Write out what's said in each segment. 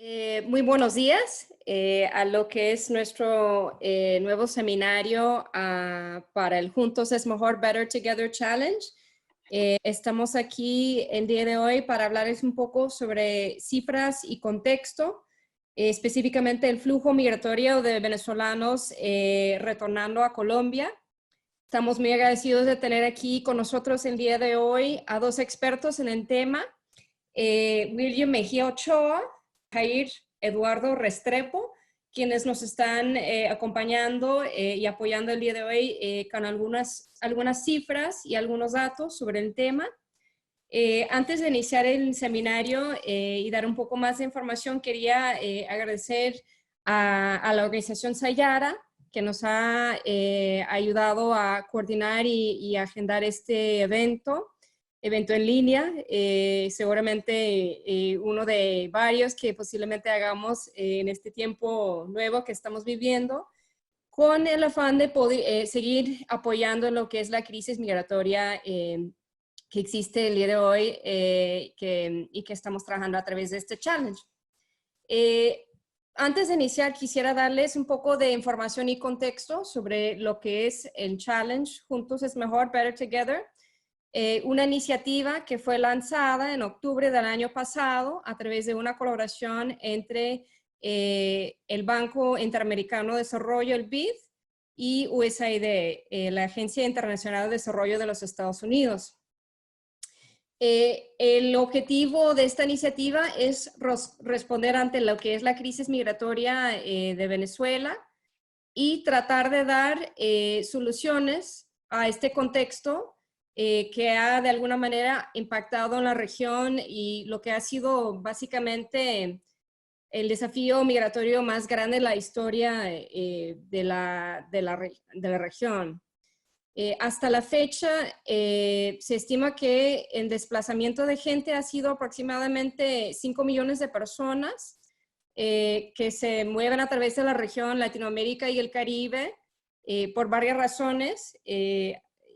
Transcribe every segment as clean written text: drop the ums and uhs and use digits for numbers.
Muy buenos días a lo que es nuestro nuevo seminario para el Juntos es Mejor, Better Together Challenge. Estamos aquí el día de hoy para hablarles un poco sobre cifras y contexto, específicamente el flujo migratorio de venezolanos retornando a Colombia. Estamos muy agradecidos de tener aquí con nosotros el día de hoy a dos expertos en el tema, William Mejía Ochoa, Jair Eduardo Restrepo, quienes nos están acompañando y apoyando el día de hoy con algunas cifras y algunos datos sobre el tema. Antes de iniciar el seminario y dar un poco más de información, quería agradecer a la organización Sayara, que nos ha ayudado a coordinar y agendar este evento en línea, seguramente uno de varios que posiblemente hagamos en este tiempo nuevo que estamos viviendo, con el afán de poder, seguir apoyando lo que es la crisis migratoria que existe el día de hoy y que estamos trabajando a través de este challenge. Antes de iniciar, quisiera darles un poco de información y contexto sobre lo que es el challenge Juntos es Mejor, Better Together. Una iniciativa que fue lanzada en octubre del año pasado a través de una colaboración entre el Banco Interamericano de Desarrollo, el BID, y USAID, la Agencia Internacional de Desarrollo de los Estados Unidos. El objetivo de esta iniciativa es responder ante lo que es la crisis migratoria de Venezuela y tratar de dar soluciones a este contexto que ha de alguna manera impactado en la región y lo que ha sido básicamente el desafío migratorio más grande en la historia de la región. Hasta la fecha se estima que el desplazamiento de gente ha sido aproximadamente 5 millones de personas que se mueven a través de la región Latinoamérica y el Caribe por varias razones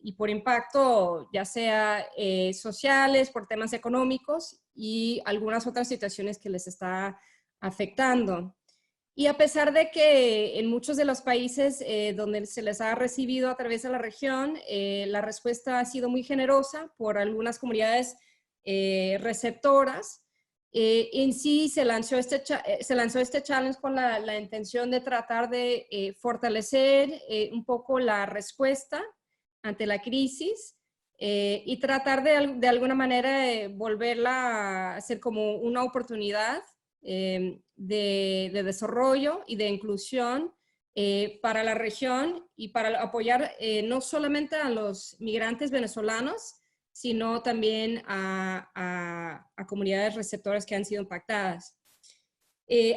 y por impacto ya sea sociales, por temas económicos y algunas otras situaciones que les está afectando. Y a pesar de que en muchos de los países donde se les ha recibido a través de la región, la respuesta ha sido muy generosa por algunas comunidades receptoras, en sí se lanzó este challenge con la intención de tratar de fortalecer un poco la respuesta ante la crisis y tratar de alguna manera volverla a ser como una oportunidad de desarrollo y de inclusión para la región y para apoyar no solamente a los migrantes venezolanos, sino también a comunidades receptoras que han sido impactadas.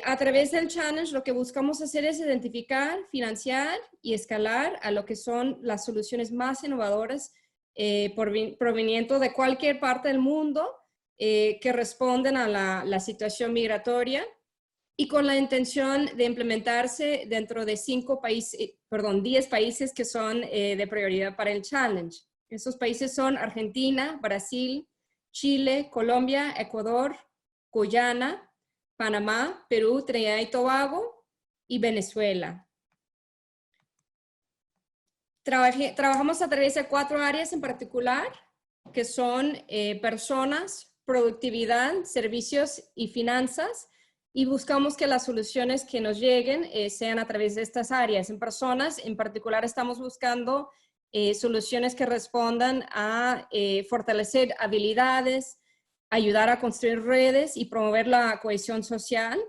A través del challenge lo que buscamos hacer es identificar, financiar y escalar a lo que son las soluciones más innovadoras provenientes de cualquier parte del mundo que responden a la situación migratoria y con la intención de implementarse dentro de 10 países que son de prioridad para el challenge. Esos países son Argentina, Brasil, Chile, Colombia, Ecuador, Guyana, Panamá, Perú, Trinidad y Tobago y Venezuela. Trabajamos a través de 4 áreas en particular, que son personas, productividad, servicios y finanzas, y buscamos que las soluciones que nos lleguen sean a través de estas áreas. En personas, en particular, estamos buscando soluciones que respondan a fortalecer habilidades, ayudar a construir redes y promover la cohesión social,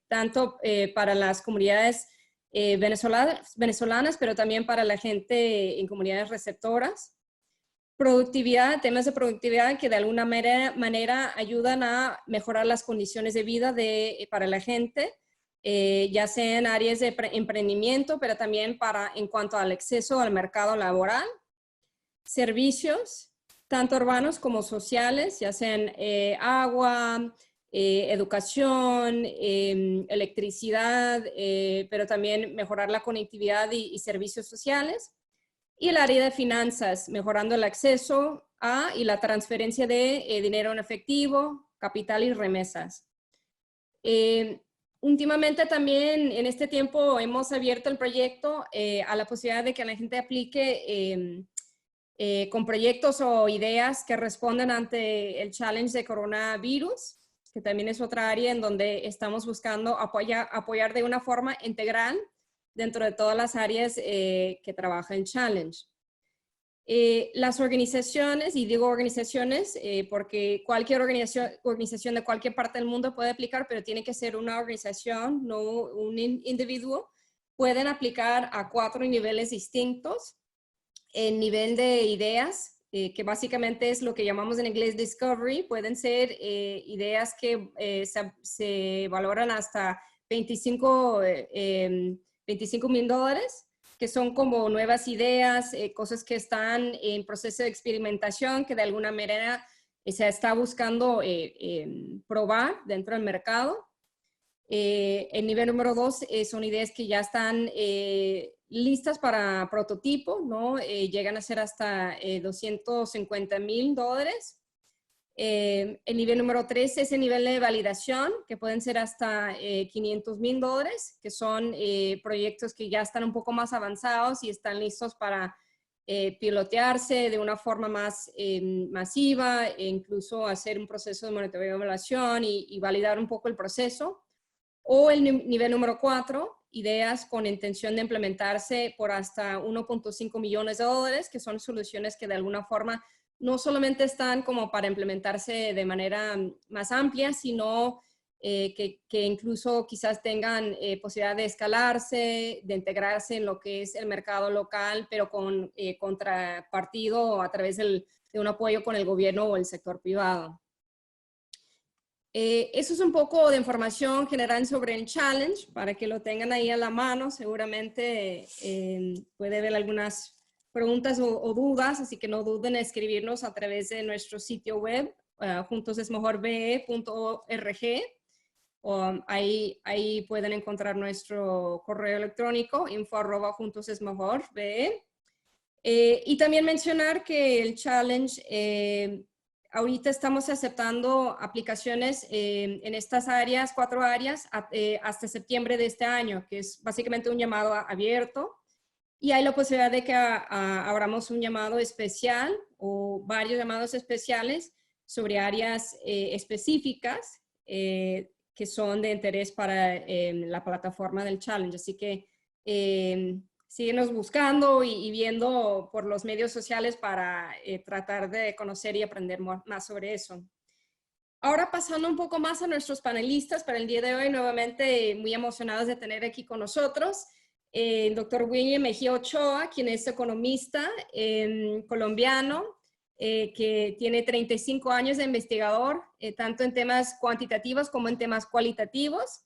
tanto para las comunidades venezolanas, pero también para la gente en comunidades receptoras. Productividad, temas de productividad que de alguna manera ayudan a mejorar las condiciones de vida para la gente, ya sea en áreas de emprendimiento, pero también en cuanto al acceso al mercado laboral. Servicios, tanto urbanos como sociales, ya sean agua, educación, electricidad, pero también mejorar la conectividad y servicios sociales. Y el área de finanzas, mejorando el acceso a y la transferencia de dinero en efectivo, capital y remesas. Últimamente también en este tiempo hemos abierto el proyecto a la posibilidad de que la gente aplique con proyectos o ideas que responden ante el challenge de coronavirus, que también es otra área en donde estamos buscando apoyar de una forma integral dentro de todas las áreas que trabaja el challenge. Las organizaciones, y digo organizaciones porque cualquier organización de cualquier parte del mundo puede aplicar, pero tiene que ser una organización, no un individuo, pueden aplicar a 4 niveles distintos. El nivel de ideas, que básicamente es lo que llamamos en inglés discovery, pueden ser ideas que se valoran hasta $25,000, que son como nuevas ideas, cosas que están en proceso de experimentación, que de alguna manera se está buscando probar dentro del mercado. El nivel número 2 son ideas que ya están listas para prototipo, ¿no? Llegan a ser hasta $250,000. El nivel número 3 es el nivel de validación, que pueden ser hasta $500,000, que son proyectos que ya están un poco más avanzados y están listos para pilotearse de una forma más masiva, e incluso hacer un proceso de monitoreo y evaluación y validar un poco el proceso. O el nivel número 4, ideas con intención de implementarse por hasta $1.5 millones, que son soluciones que de alguna forma no solamente están como para implementarse de manera más amplia, sino que incluso quizás tengan posibilidad de escalarse, de integrarse en lo que es el mercado local, pero con contrapartido a través de un apoyo con el gobierno o el sector privado. Eso es un poco de información general sobre el challenge, para que lo tengan ahí a la mano. Seguramente puede haber algunas preguntas o dudas, así que no duden en escribirnos a través de nuestro sitio web, juntosesmejorbe.org. Ahí pueden encontrar nuestro correo electrónico, info@juntosesmejorbe. Y también mencionar que el challenge ahorita estamos aceptando aplicaciones en estas áreas, 4 áreas, hasta septiembre de este año, que es básicamente un llamado abierto. Y hay la posibilidad de que abramos un llamado especial o varios llamados especiales sobre áreas específicas que son de interés para la plataforma del challenge. Así que síguenos buscando y viendo por los medios sociales para tratar de conocer y aprender más sobre eso. Ahora pasando un poco más a nuestros panelistas para el día de hoy, nuevamente muy emocionados de tener aquí con nosotros el doctor William Mejía Ochoa, quien es economista colombiano, que tiene 35 años de investigador, tanto en temas cuantitativos como en temas cualitativos.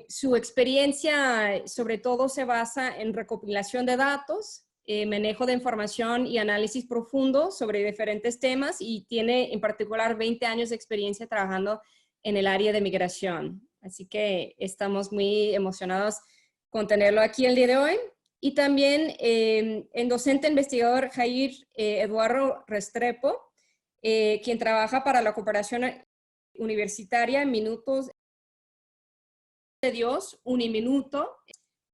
Su experiencia sobre todo se basa en recopilación de datos, manejo de información y análisis profundo sobre diferentes temas, y tiene en particular 20 años de experiencia trabajando en el área de migración. Así que estamos muy emocionados con tenerlo aquí el día de hoy. Y también el docente investigador Jair Eduardo Restrepo, quien trabaja para la cooperación universitaria en Minutos de Dios, Uniminuto,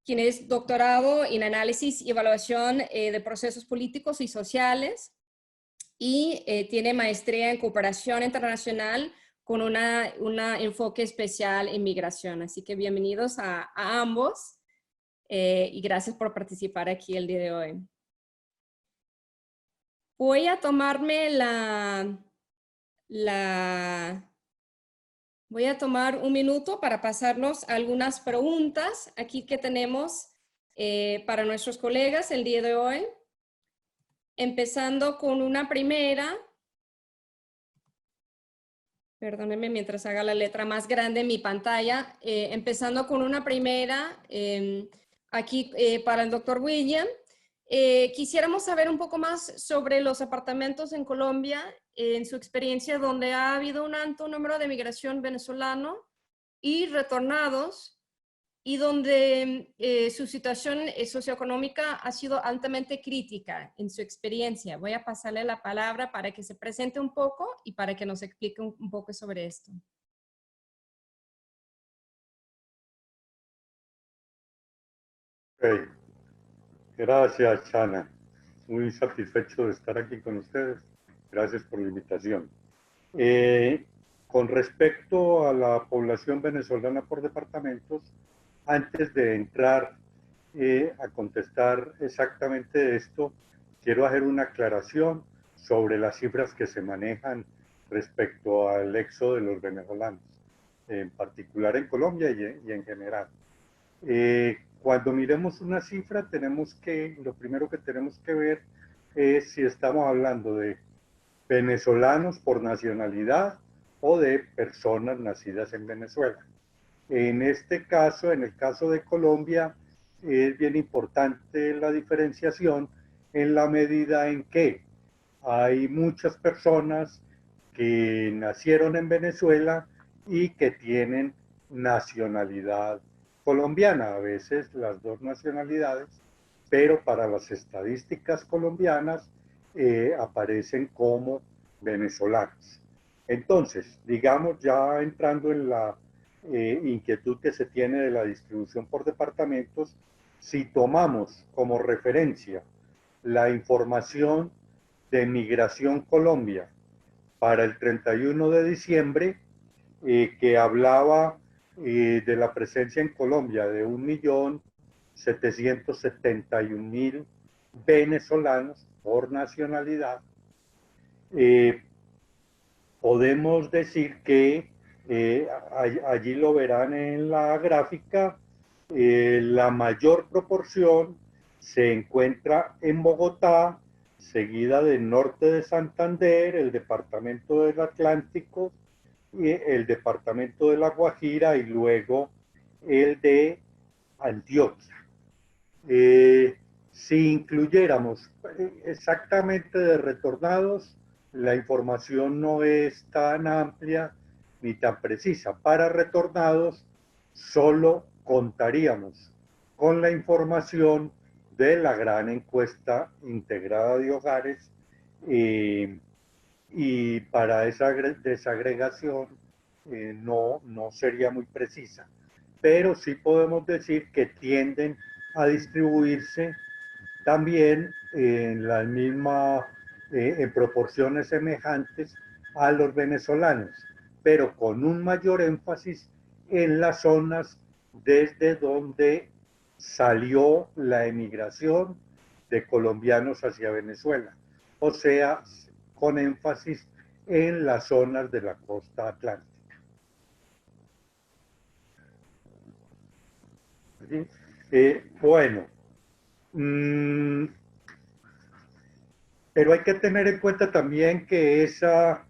quien es doctorado en análisis y evaluación de procesos políticos y sociales, y tiene maestría en cooperación internacional con un enfoque especial en migración. Así que bienvenidos a ambos y gracias por participar aquí el día de hoy. Voy a tomarme voy a tomar un minuto para pasarnos algunas preguntas aquí que tenemos para nuestros colegas el día de hoy. Empezando con una primera. Perdónenme mientras haga la letra más grande en mi pantalla. Empezando con una primera, aquí para el doctor William. Quisiéramos saber un poco más sobre los apartamentos en Colombia, en su experiencia, donde ha habido un alto número de migración venezolano y retornados, y donde su situación socioeconómica ha sido altamente crítica en su experiencia. Voy a pasarle la palabra para que se presente un poco y para que nos explique un poco sobre esto. Gracias, Chana. Muy satisfecho de estar aquí con ustedes. Gracias por la invitación. Con respecto a la población venezolana por departamentos, antes de entrar a contestar exactamente esto, quiero hacer una aclaración sobre las cifras que se manejan respecto al éxodo de los venezolanos, en particular en Colombia y en general. Cuando miremos una cifra, lo primero que tenemos que ver es si estamos hablando de venezolanos por nacionalidad o de personas nacidas en Venezuela. En este caso, en el caso de Colombia, es bien importante la diferenciación en la medida en que hay muchas personas que nacieron en Venezuela y que tienen nacionalidad colombiana, a veces las dos nacionalidades, pero para las estadísticas colombianas aparecen como venezolanos. Entonces, digamos, ya entrando en la inquietud que se tiene de la distribución por departamentos, si tomamos como referencia la información de Migración Colombia para el 31 de diciembre, que hablaba de la presencia en Colombia de 1.771.000 venezolanos por nacionalidad, podemos decir que allí lo verán en la gráfica, la mayor proporción se encuentra en Bogotá, seguida del norte de Santander, el departamento del Atlántico, el departamento de La Guajira y luego el de Antioquia. Si incluyéramos exactamente de retornados, la información no es tan amplia ni tan precisa. Para retornados, solo contaríamos con la información de la gran encuesta integrada de hogares y para esa desagregación no sería muy precisa. Pero sí podemos decir que tienden a distribuirse también en la misma, en proporciones semejantes a los venezolanos, pero con un mayor énfasis en las zonas desde donde salió la emigración de colombianos hacia Venezuela, o sea, con énfasis en las zonas de la costa atlántica. ¿Sí? Bueno, pero hay que tener en cuenta también que esa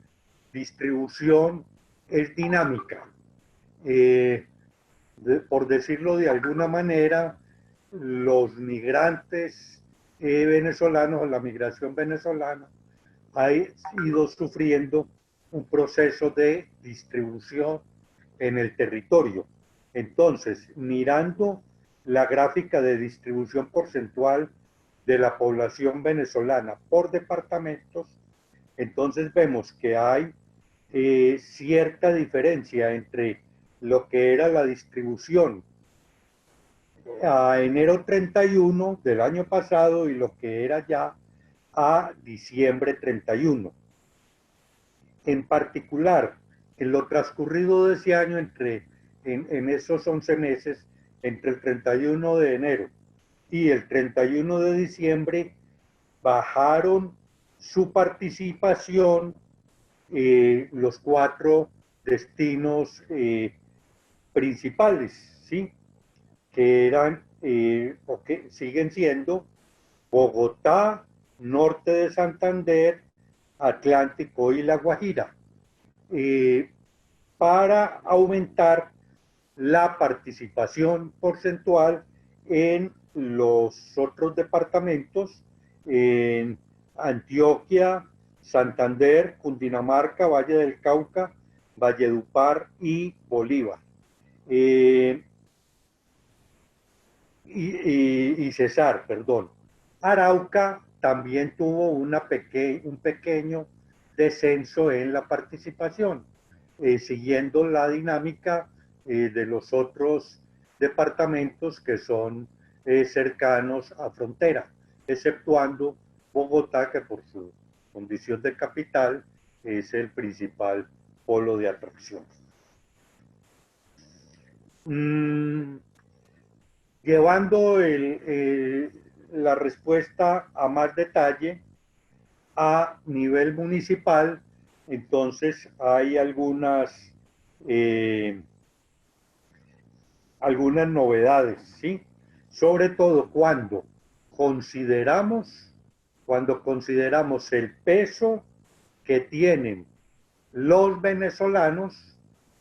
distribución es dinámica. Por decirlo de alguna manera, los migrantes venezolanos o la migración venezolana ha ido sufriendo un proceso de distribución en el territorio. Entonces, mirando la gráfica de distribución porcentual de la población venezolana por departamentos, entonces vemos que hay cierta diferencia entre lo que era la distribución a enero 31 del año pasado y lo que era ya a diciembre 31. En particular, en lo transcurrido de ese año, en esos 11 meses, entre el 31 de enero y el 31 de diciembre, bajaron su participación los 4 destinos principales, ¿sí? Que eran o que siguen siendo Bogotá, norte de Santander, Atlántico y La Guajira, para aumentar la participación porcentual en los otros departamentos, en Antioquia, Santander, Cundinamarca, Valle del Cauca, Valledupar y Bolívar. Y Cesar, perdón. Arauca también tuvo un pequeño descenso en la participación, siguiendo la dinámica de los otros departamentos que son cercanos a frontera, exceptuando Bogotá, que por su condición de capital es el principal polo de atracción. Llevando la respuesta a más detalle a nivel municipal, entonces hay algunas novedades, ¿sí? Sobre todo cuando consideramos el peso que tienen los venezolanos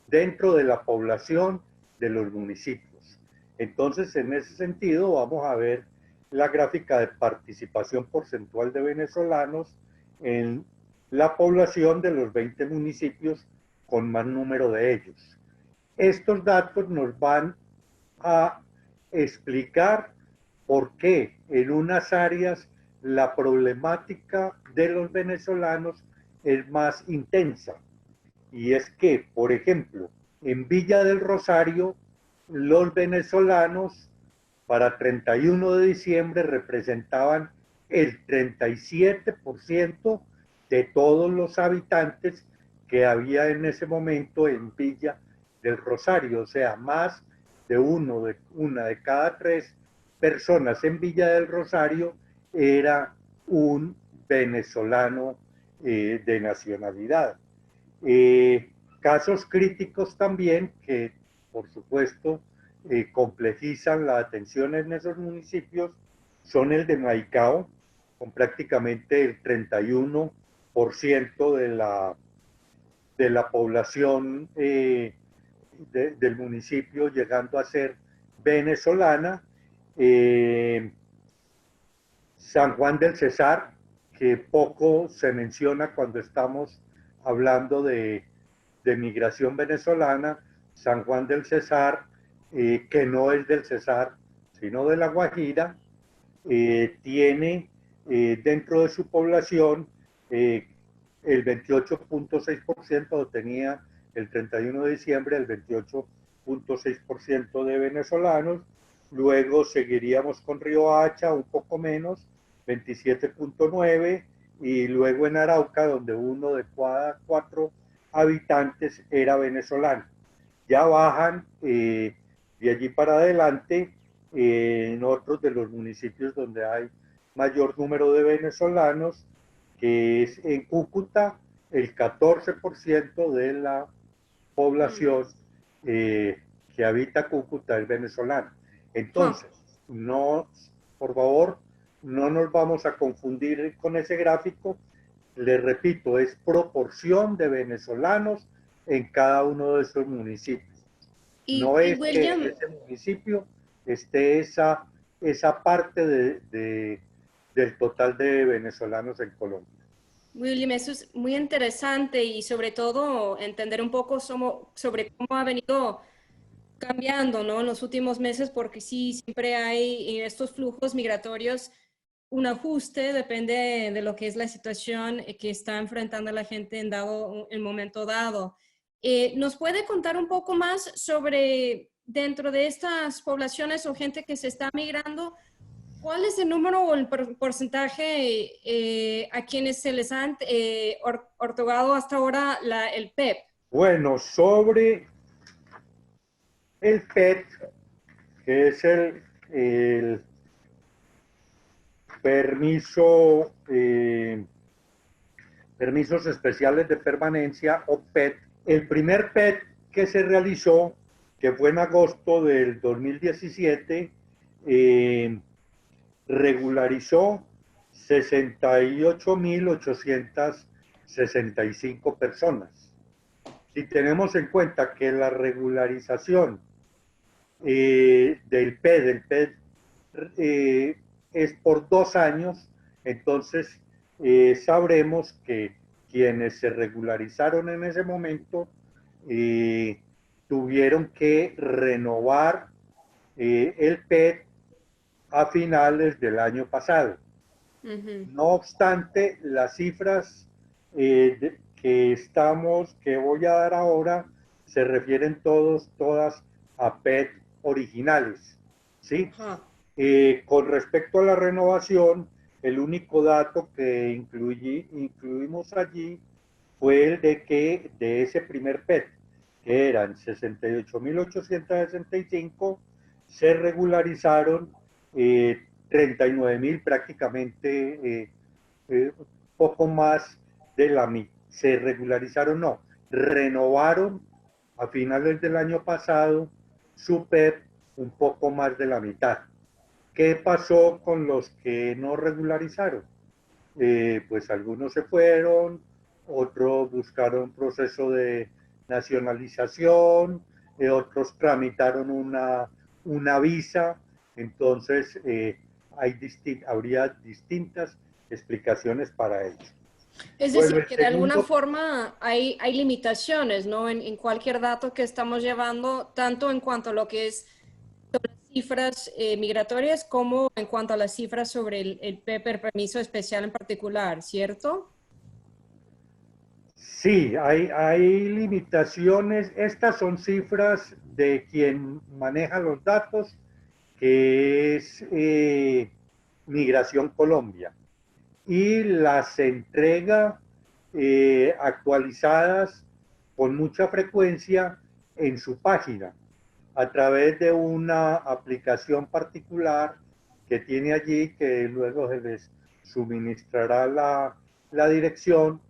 dentro de la población de los municipios. Entonces, en ese sentido, vamos a ver la gráfica de participación porcentual de venezolanos en la población de los 20 municipios con más número de ellos. Estos datos nos van a explicar por qué en unas áreas la problemática de los venezolanos es más intensa. Y es que, por ejemplo, en Villa del Rosario, los venezolanos para 31 de diciembre representaban el 37% de todos los habitantes que había en ese momento en Villa del Rosario, o sea, más de una de cada 3 personas en Villa del Rosario era un venezolano de nacionalidad. Casos críticos también que, por supuesto, complejizan la atención en esos municipios son el de Maicao, con prácticamente el 31% de la población del municipio llegando a ser venezolana. San Juan del Cesar, que poco se menciona cuando estamos hablando de migración venezolana. San Juan del Cesar, que no es del Cesar, sino de La Guajira, tiene dentro de su población el 28.6%, tenía el 31 de diciembre el 28.6% de venezolanos. Luego seguiríamos con Riohacha, un poco menos, 27.9%, y luego en Arauca, donde uno de cada 4 habitantes era venezolano. Ya bajan de allí para adelante en otros de los municipios donde hay mayor número de venezolanos, que es en Cúcuta, el 14% de la población que habita Cúcuta es venezolana. Entonces, no, por favor, no nos vamos a confundir con ese gráfico. Les repito, es proporción de venezolanos en cada uno de esos municipios. No es que en ese municipio esté esa parte del total de venezolanos en Colombia. William, eso es muy interesante y sobre todo entender un poco sobre cómo ha venido cambiando, ¿no? En los últimos meses, porque sí, siempre hay en estos flujos migratorios un ajuste, depende de lo que es la situación que está enfrentando la gente en momento dado. ¿Nos puede contar un poco más sobre, dentro de estas poblaciones o gente que se está migrando, cuál es el número o el porcentaje a quienes se les han otorgado hasta ahora el PEP? Bueno, sobre el PET, que es el permisos especiales de permanencia, o PET. El primer PET que se realizó, que fue en agosto del 2017, regularizó 68.865 personas. Si tenemos en cuenta que la regularización del PET es por 2 años, entonces sabremos que quienes se regularizaron en ese momento tuvieron que renovar el PET a finales del año pasado. No obstante, las cifras que voy a dar ahora se refieren todas a PET originales, ¿sí? Con respecto a la renovación, el único dato que incluimos allí fue el de que de ese primer PET, que eran 68.865, se regularizaron 39.000, prácticamente poco más de la mitad. Se regularizaron, no, renovaron a finales del año pasado su PEP un poco más de la mitad. ¿Qué pasó con los que no regularizaron? Pues algunos se fueron, otros buscaron proceso de nacionalización, otros tramitaron una visa, entonces habría distintas explicaciones para ello. Es Bueno, decir, el que de alguna segundo, forma hay limitaciones, ¿no? En cualquier dato que estamos llevando, tanto en cuanto a lo que es cifras migratorias como en cuanto a las cifras sobre el PEP, permiso especial en particular, ¿cierto? sí, hay limitaciones. Estas son cifras de quien maneja los datos, que es Migración Colombia, y las entrega actualizadas con mucha frecuencia en su página a través de una aplicación particular que tiene allí, que luego se les suministrará la dirección.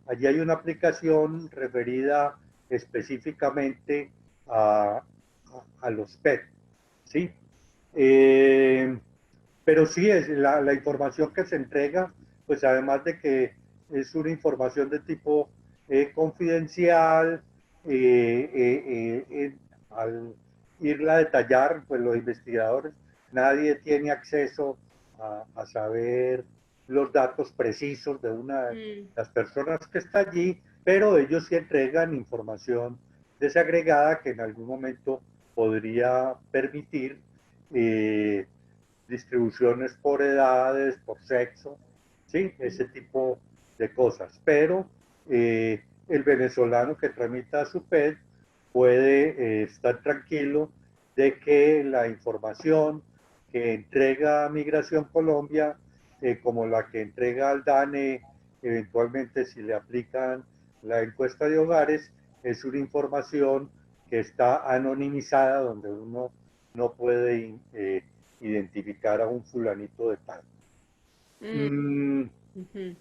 Allí hay una aplicación referida específicamente a los PET, ¿sí? Eh, pero sí, es la información que se entrega, pues además de que es una información de tipo confidencial, al irla a detallar, pues los investigadores, nadie tiene acceso a saber los datos precisos de una de las personas que está allí, pero ellos sí entregan información desagregada que en algún momento podría permitir distribuciones por edades, por sexo, ¿sí? Ese tipo de cosas. Pero el venezolano que tramita su PET puede estar tranquilo de que la información que entrega Migración Colombia, como la que entrega al DANE, eventualmente si le aplican la encuesta de hogares, es una información que está anonimizada, donde uno no puede identificar a un fulanito de tal. Mm, Mm, ujú.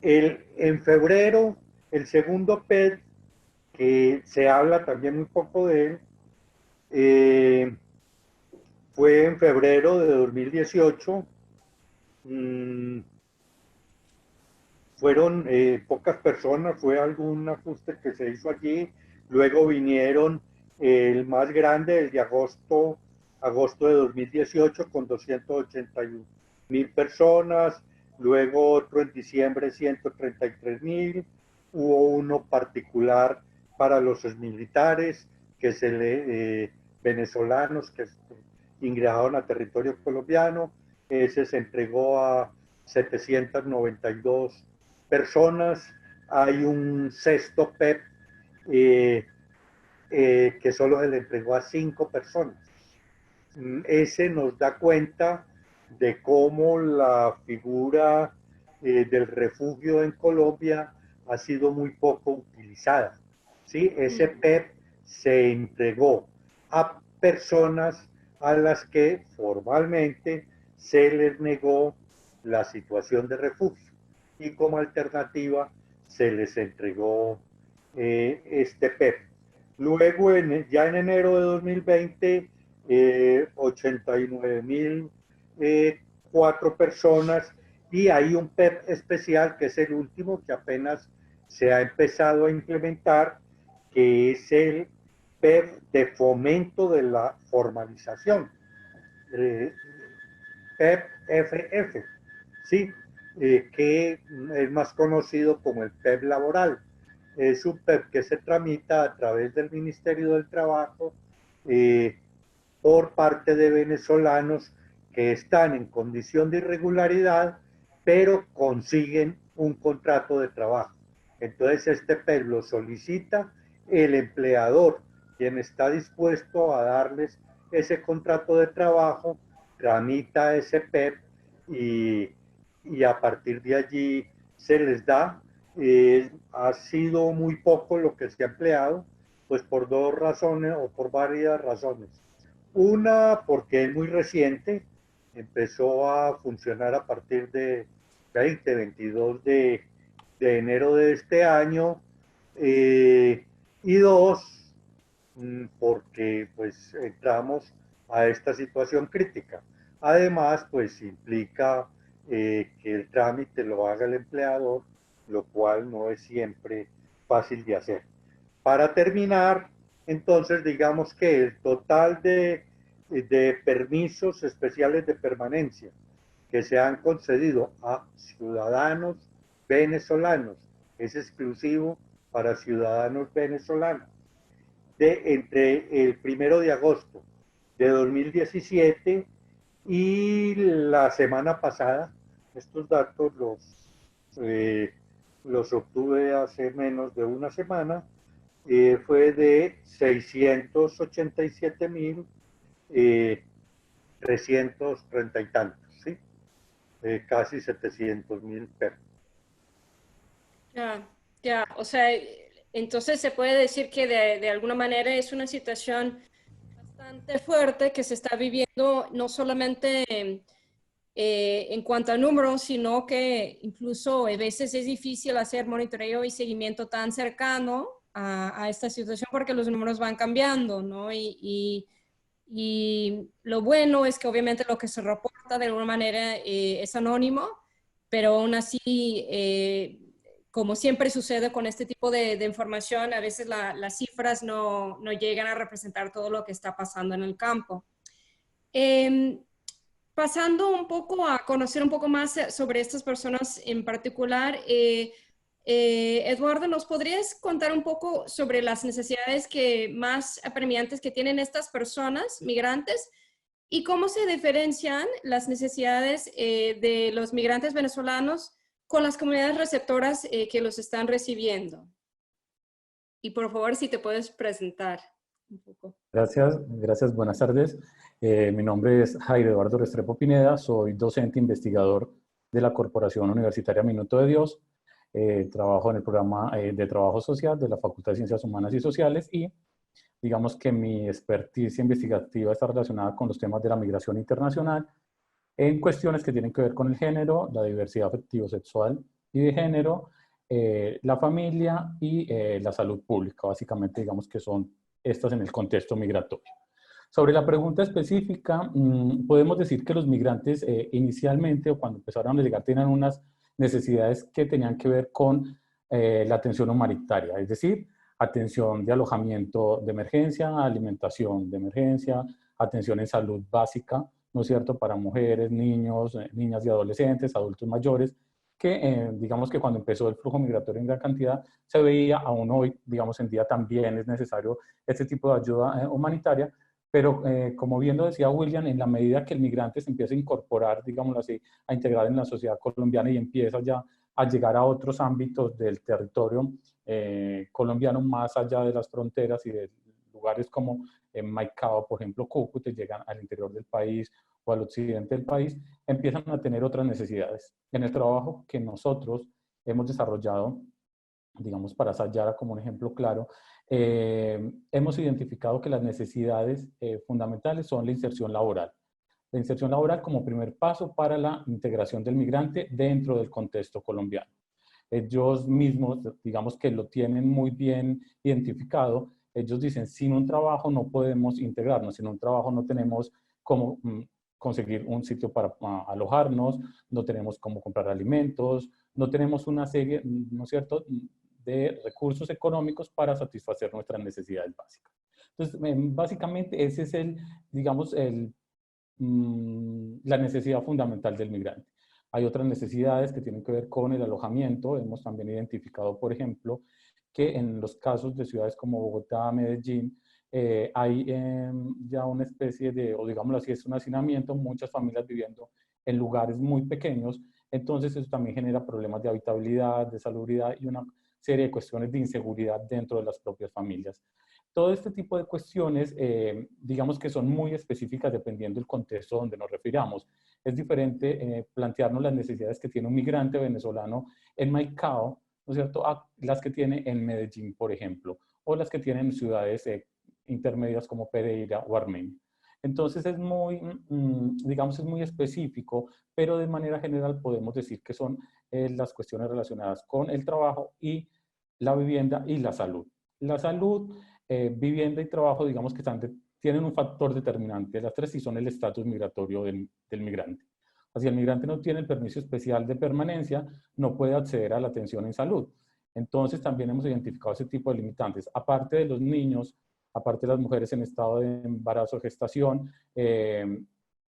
en febrero, el segundo PET, que se habla también un poco de él, fue en febrero de 2018. Mm, fueron pocas personas, fue algún ajuste que se hizo allí. Luego vinieron el más grande, el de agosto de 2018, con 281.000 personas. Luego otro en diciembre, 133.000. Hubo uno particular para los exmilitares, que se venezolanos que ingresaron a territorio colombiano. Ese se entregó a 792 personas. Hay un sexto PEP que solo se le entregó a 5 personas. Ese nos da cuenta de cómo la figura del refugio en Colombia ha sido muy poco utilizada. ¿Sí? Ese PEP se entregó a personas a las que formalmente se les negó la situación de refugio y como alternativa se les entregó este PEP. Luego, ya en enero de 2020, 89.004 personas, y hay un PEP especial que es el último que apenas se ha empezado a implementar, que es el PEP de fomento de la formalización, PEP-FF, ¿sí? Que es más conocido como el PEP laboral. Es un PEP que se tramita a través del Ministerio del Trabajo por parte de venezolanos que están en condición de irregularidad, pero consiguen un contrato de trabajo. Entonces este PEP lo solicita el empleador, quien está dispuesto a darles ese contrato de trabajo, tramita ese PEP y a partir de allí se les da. Ha sido muy poco lo que se ha empleado, pues por dos razones o por varias razones. Una, porque es muy reciente, empezó a funcionar a partir de 22 de enero de este año. Y dos, porque pues entramos a esta situación crítica. Además, pues implica que el trámite lo haga el empleador, lo cual no es siempre fácil de hacer. Para terminar, entonces digamos que el total de permisos especiales de permanencia que se han concedido a ciudadanos venezolanos es exclusivo para ciudadanos venezolanos entre el 1 de agosto de 2017 y la semana pasada. Estos datos los obtuve hace menos de una semana. Fue de 687.330 y tantos, ¿sí? Casi 700.000 perros. Ya, ya, o sea, entonces se puede decir que de alguna manera es una situación bastante fuerte que se está viviendo no solamente en cuanto a números, sino que incluso a veces es difícil hacer monitoreo y seguimiento tan cercano a esta situación porque los números van cambiando, ¿no? Y lo bueno es que obviamente lo que se reporta de alguna manera es anónimo, pero aún así, como siempre sucede con este tipo de información, a veces las cifras no llegan a representar todo lo que está pasando en el campo. Eh, Pasando un poco a conocer un poco más sobre estas personas en particular, Eduardo, ¿nos podrías contar un poco sobre las necesidades más apremiantes que tienen estas personas migrantes y cómo se diferencian las necesidades de los migrantes venezolanos con las comunidades receptoras que los están recibiendo? Y por favor, si te puedes presentar un poco. Gracias, buenas tardes. Mi nombre es Jairo Eduardo Restrepo Pineda, soy docente investigador de la Corporación Universitaria Minuto de Dios. Trabajo en el programa de trabajo social de la Facultad de Ciencias Humanas y Sociales y digamos que mi experticia investigativa está relacionada con los temas de la migración internacional en cuestiones que tienen que ver con el género, la diversidad afectivo-sexual y de género, la familia y la salud pública. Básicamente digamos que son estas en el contexto migratorio. Sobre la pregunta específica, podemos decir que los migrantes inicialmente o cuando empezaron a llegar tenían unas necesidades que tenían que ver con la atención humanitaria, es decir, atención de alojamiento de emergencia, alimentación de emergencia, atención en salud básica, ¿no es cierto?, para mujeres, niños, niñas y adolescentes, adultos mayores, que digamos que cuando empezó el flujo migratorio en gran cantidad se veía, aún hoy, digamos en día también es necesario este tipo de ayuda humanitaria, pero como bien lo decía William, en la medida que el migrante se empieza a incorporar, digámoslo así, a integrar en la sociedad colombiana y empieza ya a llegar a otros ámbitos del territorio colombiano, más allá de las fronteras y de lugares como Maicao, por ejemplo, Cúcuta, llegan al interior del país o al occidente del país, empiezan a tener otras necesidades. En el trabajo que nosotros hemos desarrollado, digamos para Sayara como un ejemplo claro, hemos identificado que las necesidades fundamentales son la inserción laboral. La inserción laboral como primer paso para la integración del migrante dentro del contexto colombiano. Ellos mismos, digamos que lo tienen muy bien identificado. Ellos dicen, sin un trabajo no podemos integrarnos, sin un trabajo no tenemos cómo conseguir un sitio para alojarnos, no tenemos cómo comprar alimentos, no tenemos una serie, ¿no es cierto?, de recursos económicos para satisfacer nuestras necesidades básicas. Entonces, básicamente ese es digamos, la necesidad fundamental del migrante. Hay otras necesidades que tienen que ver con el alojamiento. Hemos también identificado, por ejemplo, que en los casos de ciudades como Bogotá, Medellín, hay ya una especie de, o digámoslo así, es un hacinamiento, muchas familias viviendo en lugares muy pequeños. Entonces eso también genera problemas de habitabilidad, de salubridad y una serie de cuestiones de inseguridad dentro de las propias familias. Todo este tipo de cuestiones, digamos que son muy específicas dependiendo del contexto donde nos refiramos. Es diferente plantearnos las necesidades que tiene un migrante venezolano en Maicao, ¿no es cierto?, a las que tiene en Medellín, por ejemplo, o las que tienen en ciudades intermedias como Pereira o Armenia. Entonces es muy, digamos, es muy específico, pero de manera general podemos decir que son las cuestiones relacionadas con el trabajo y la vivienda y la salud. La salud, vivienda y trabajo, digamos que tienen un factor determinante, las tres, y son el estatus migratorio del migrante. Si el migrante no tiene el permiso especial de permanencia, no puede acceder a la atención en salud. Entonces también hemos identificado ese tipo de limitantes. Aparte de los niños, aparte de las mujeres en estado de embarazo o gestación,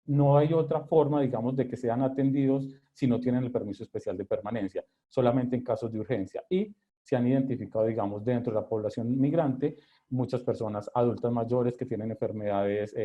no hay otra forma, digamos, de que sean atendidos si no tienen el permiso especial de permanencia, solamente en casos de urgencia. Y se han identificado, digamos, dentro de la población migrante, muchas personas adultas mayores que tienen enfermedades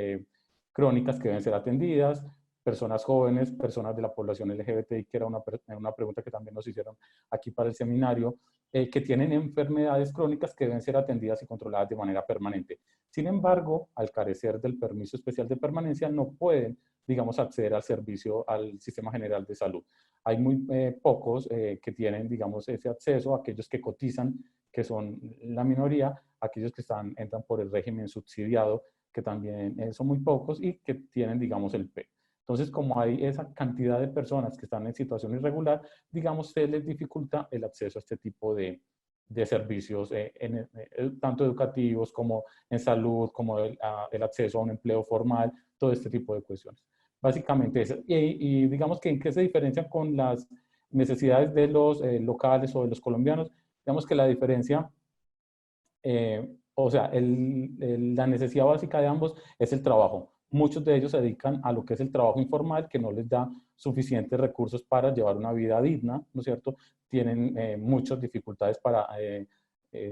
crónicas que deben ser atendidas, personas jóvenes, personas de la población LGBTI, que era una pregunta que también nos hicieron aquí para el seminario, que tienen enfermedades crónicas que deben ser atendidas y controladas de manera permanente. Sin embargo, al carecer del permiso especial de permanencia, no pueden, digamos, acceder al servicio, al sistema general de salud. Hay muy pocos que tienen, digamos, ese acceso, aquellos que cotizan, que son la minoría, aquellos que entran por el régimen subsidiado, que también son muy pocos y que tienen, digamos, el P. Entonces, como hay esa cantidad de personas que están en situación irregular, digamos, se les dificulta el acceso a este tipo de servicios, tanto educativos como en salud, como el acceso a un empleo formal, todo este tipo de cuestiones. Básicamente eso. Y digamos que en qué se diferencian con las necesidades de los locales o de los colombianos. Digamos que la diferencia, o sea, la necesidad básica de ambos es el trabajo. Muchos de ellos se dedican a lo que es el trabajo informal, que no les da suficientes recursos para llevar una vida digna, ¿no es cierto? Tienen muchas dificultades para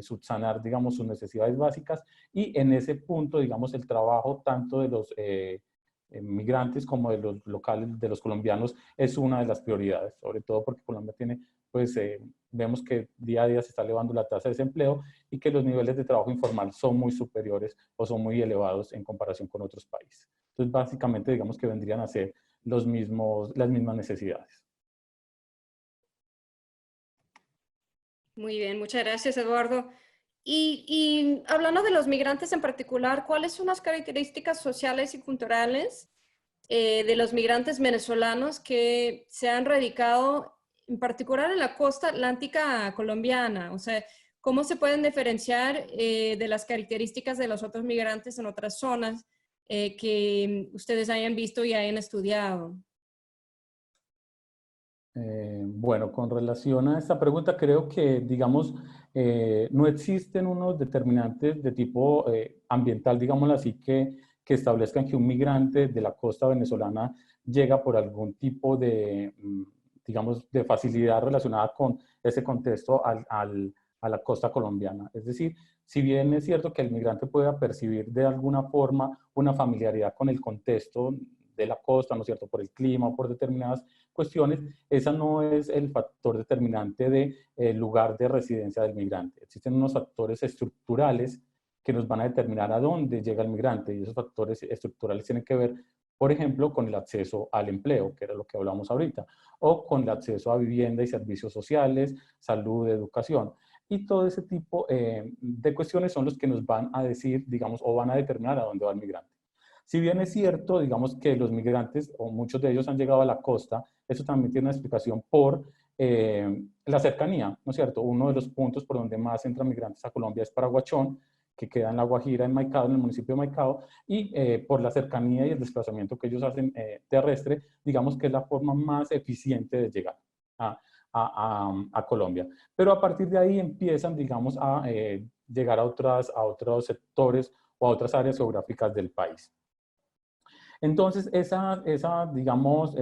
subsanar, digamos, sus necesidades básicas, y en ese punto, digamos, el trabajo tanto de los migrantes como de los locales, de los colombianos, es una de las prioridades, sobre todo porque Colombia tiene, pues, vemos que día a día se está elevando la tasa de desempleo y que los niveles de trabajo informal son muy superiores o son muy elevados en comparación con otros países. Entonces, básicamente, digamos que vendrían a ser las mismas necesidades. Muy bien, muchas gracias, Eduardo. Y hablando de los migrantes en particular, ¿cuáles son las características sociales y culturales de los migrantes venezolanos que se han radicado en particular en la costa atlántica colombiana? O sea, ¿cómo se pueden diferenciar de las características de los otros migrantes en otras zonas que ustedes hayan visto y hayan estudiado? Bueno, con relación a esta pregunta, creo que, digamos, no existen unos determinantes de tipo ambiental, digámoslo así, que establezcan que un migrante de la costa venezolana llega por algún tipo de, digamos, de facilidad relacionada con ese contexto a la costa colombiana. Es decir, si bien es cierto que el migrante pueda percibir de alguna forma una familiaridad con el contexto de la costa, ¿no es cierto?, por el clima o por determinadas cuestiones, esa no es el factor determinante del lugar de residencia del migrante. Existen unos factores estructurales que nos van a determinar a dónde llega el migrante, y esos factores estructurales tienen que ver, por ejemplo, con el acceso al empleo, que era lo que hablamos ahorita, o con el acceso a vivienda y servicios sociales, salud, educación. Y todo ese tipo de cuestiones son los que nos van a decir, digamos, o van a determinar a dónde va el migrante. Si bien es cierto, digamos que los migrantes, o muchos de ellos han llegado a la costa, eso también tiene una explicación por la cercanía, ¿no es cierto? Uno de los puntos por donde más entran migrantes a Colombia es Paraguachón, que queda en La Guajira, en Maicao, en el municipio de Maicao, y por la cercanía y el desplazamiento que ellos hacen terrestre, digamos que es la forma más eficiente de llegar a Colombia. Pero a partir de ahí empiezan, digamos, a llegar a otros sectores o a otras áreas geográficas del país. Entonces, digamos,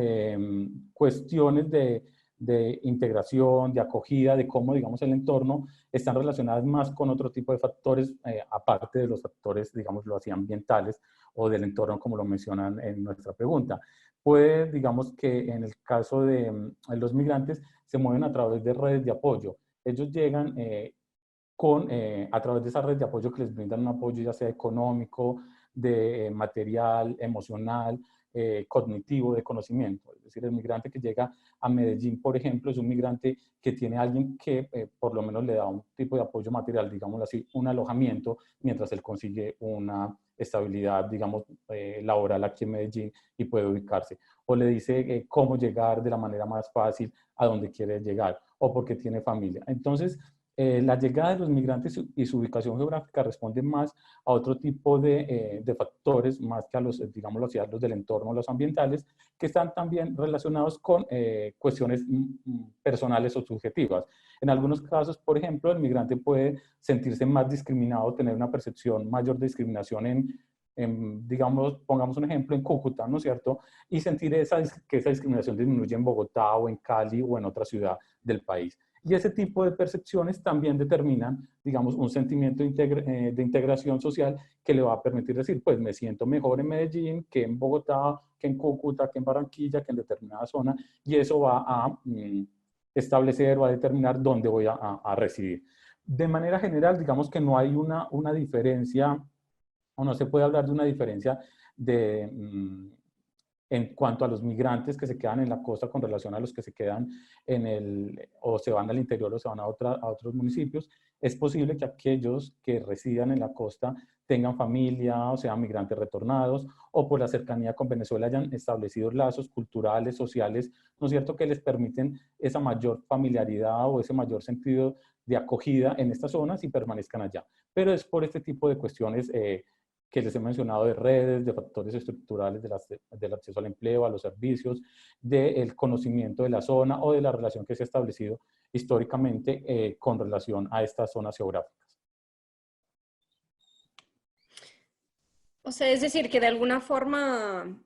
cuestiones de integración, de acogida, de cómo, digamos, el entorno, están relacionadas más con otro tipo de factores, aparte de los factores, digámoslo así, ambientales o del entorno, como lo mencionan en nuestra pregunta. Puede, digamos, que en el caso de los migrantes, se mueven a través de redes de apoyo. Ellos llegan a través de esa red de apoyo que les brindan un apoyo ya sea económico, de material, emocional, cognitivo, de conocimiento. Es decir, el migrante que llega a Medellín, por ejemplo, es un migrante que tiene a alguien que por lo menos le da un tipo de apoyo material, digámoslo así, un alojamiento, mientras él consigue una estabilidad, digamos, laboral aquí en Medellín y puede ubicarse. O le dice cómo llegar de la manera más fácil a donde quiere llegar, o porque tiene familia. Entonces, la llegada de los migrantes y su ubicación geográfica responde más a otro tipo de factores, más que a los, digámoslo así, a los del entorno, los ambientales, que están también relacionados con cuestiones personales o subjetivas. En algunos casos, por ejemplo, el migrante puede sentirse más discriminado, tener una percepción mayor de discriminación digamos, pongamos un ejemplo, en Cúcuta, ¿no es cierto? Y sentir que esa discriminación disminuye en Bogotá o en Cali o en otra ciudad del país. Y ese tipo de percepciones también determinan, digamos, un sentimiento de integración social que le va a permitir decir, pues me siento mejor en Medellín que en Bogotá, que en Cúcuta, que en Barranquilla, que en determinada zona, y eso va a establecer o a determinar dónde voy a residir. De manera general, digamos que no hay una diferencia, o no se puede hablar de una diferencia de en cuanto a los migrantes que se quedan en la costa con relación a los que se quedan o se van al interior o se van a otros municipios. Es posible que aquellos que residan en la costa tengan familia o sean migrantes retornados o por la cercanía con Venezuela hayan establecido lazos culturales, sociales, ¿no es cierto?, que les permiten esa mayor familiaridad o ese mayor sentido de acogida en estas zonas y permanezcan allá. Pero es por este tipo de cuestiones que les he mencionado, de redes, de factores estructurales del acceso al empleo, a los servicios, del conocimiento de la zona o de la relación que se ha establecido históricamente con relación a estas zonas geográficas. O sea, es decir, que de alguna forma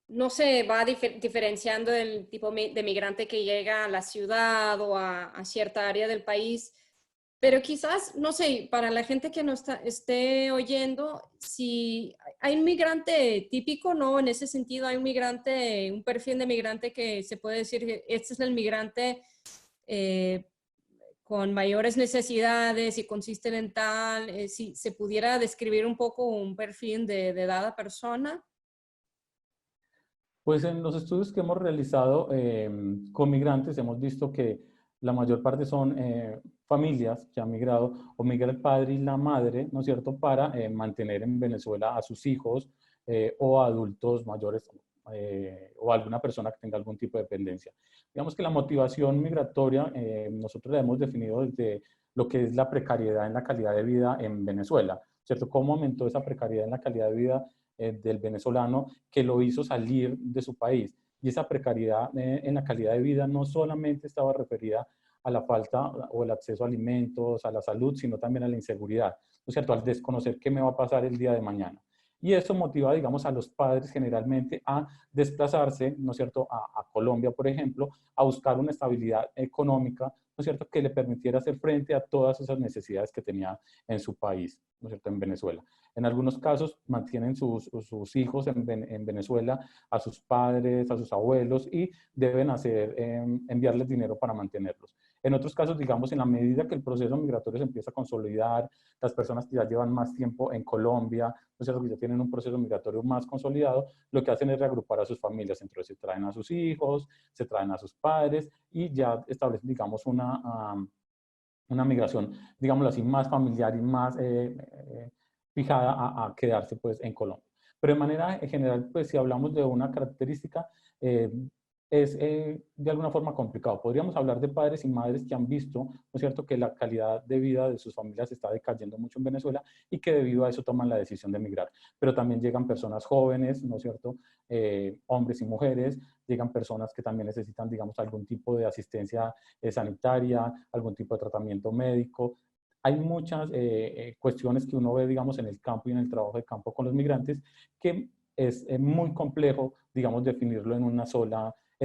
no se va diferenciando el tipo de migrante que llega a la ciudad o a cierta área del país. Pero quizás, no sé, para la gente que nos esté oyendo, si hay un migrante típico, ¿no? En ese sentido, hay un perfil de migrante que se puede decir que este es el migrante con mayores necesidades y consiste en tal, si se pudiera describir un poco un perfil de dada persona. Pues en los estudios que hemos realizado con migrantes hemos visto que la mayor parte son familias que han migrado o migra el padre y la madre, ¿no es cierto?, para mantener en Venezuela a sus hijos o a adultos mayores o alguna persona que tenga algún tipo de dependencia. Digamos que la motivación migratoria nosotros la hemos definido desde lo que es la precariedad en la calidad de vida en Venezuela, ¿cierto? ¿Cómo aumentó esa precariedad en la calidad de vida del venezolano que lo hizo salir de su país? Y esa precariedad en la calidad de vida no solamente estaba referida a la falta o el acceso a alimentos, a la salud, sino también a la inseguridad, ¿no es cierto?, al desconocer qué me va a pasar el día de mañana. Y eso motiva, digamos, a los padres generalmente a desplazarse, ¿no es cierto?, a Colombia, por ejemplo, a buscar una estabilidad económica, ¿no es cierto?, que le permitiera hacer frente a todas esas necesidades que tenía en su país, ¿no es cierto?, en Venezuela. En algunos casos mantienen sus hijos en Venezuela, a sus padres, a sus abuelos, y deben enviarles dinero para mantenerlos. En otros casos, digamos, en la medida que el proceso migratorio se empieza a consolidar, las personas que ya llevan más tiempo en Colombia, ¿no es cierto?, que ya tienen un proceso migratorio más consolidado, lo que hacen es reagrupar a sus familias. Entonces se traen a sus hijos, se traen a sus padres y ya establecen, digamos, una migración, digámoslo así, más familiar y más fijada a quedarse pues en Colombia. Pero de manera general, pues si hablamos de una característica, es de alguna forma complicado. Podríamos hablar de padres y madres que han visto, ¿no es cierto?, que la calidad de vida de sus familias está decayendo mucho en Venezuela y que debido a eso toman la decisión de emigrar. Pero también llegan personas jóvenes, ¿no es cierto?, hombres y mujeres, llegan personas que también necesitan, digamos, algún tipo de asistencia sanitaria, algún tipo de tratamiento médico. Hay muchas cuestiones que uno ve, digamos, en el campo y en el trabajo de campo con los migrantes que es muy complejo, digamos, definirlo en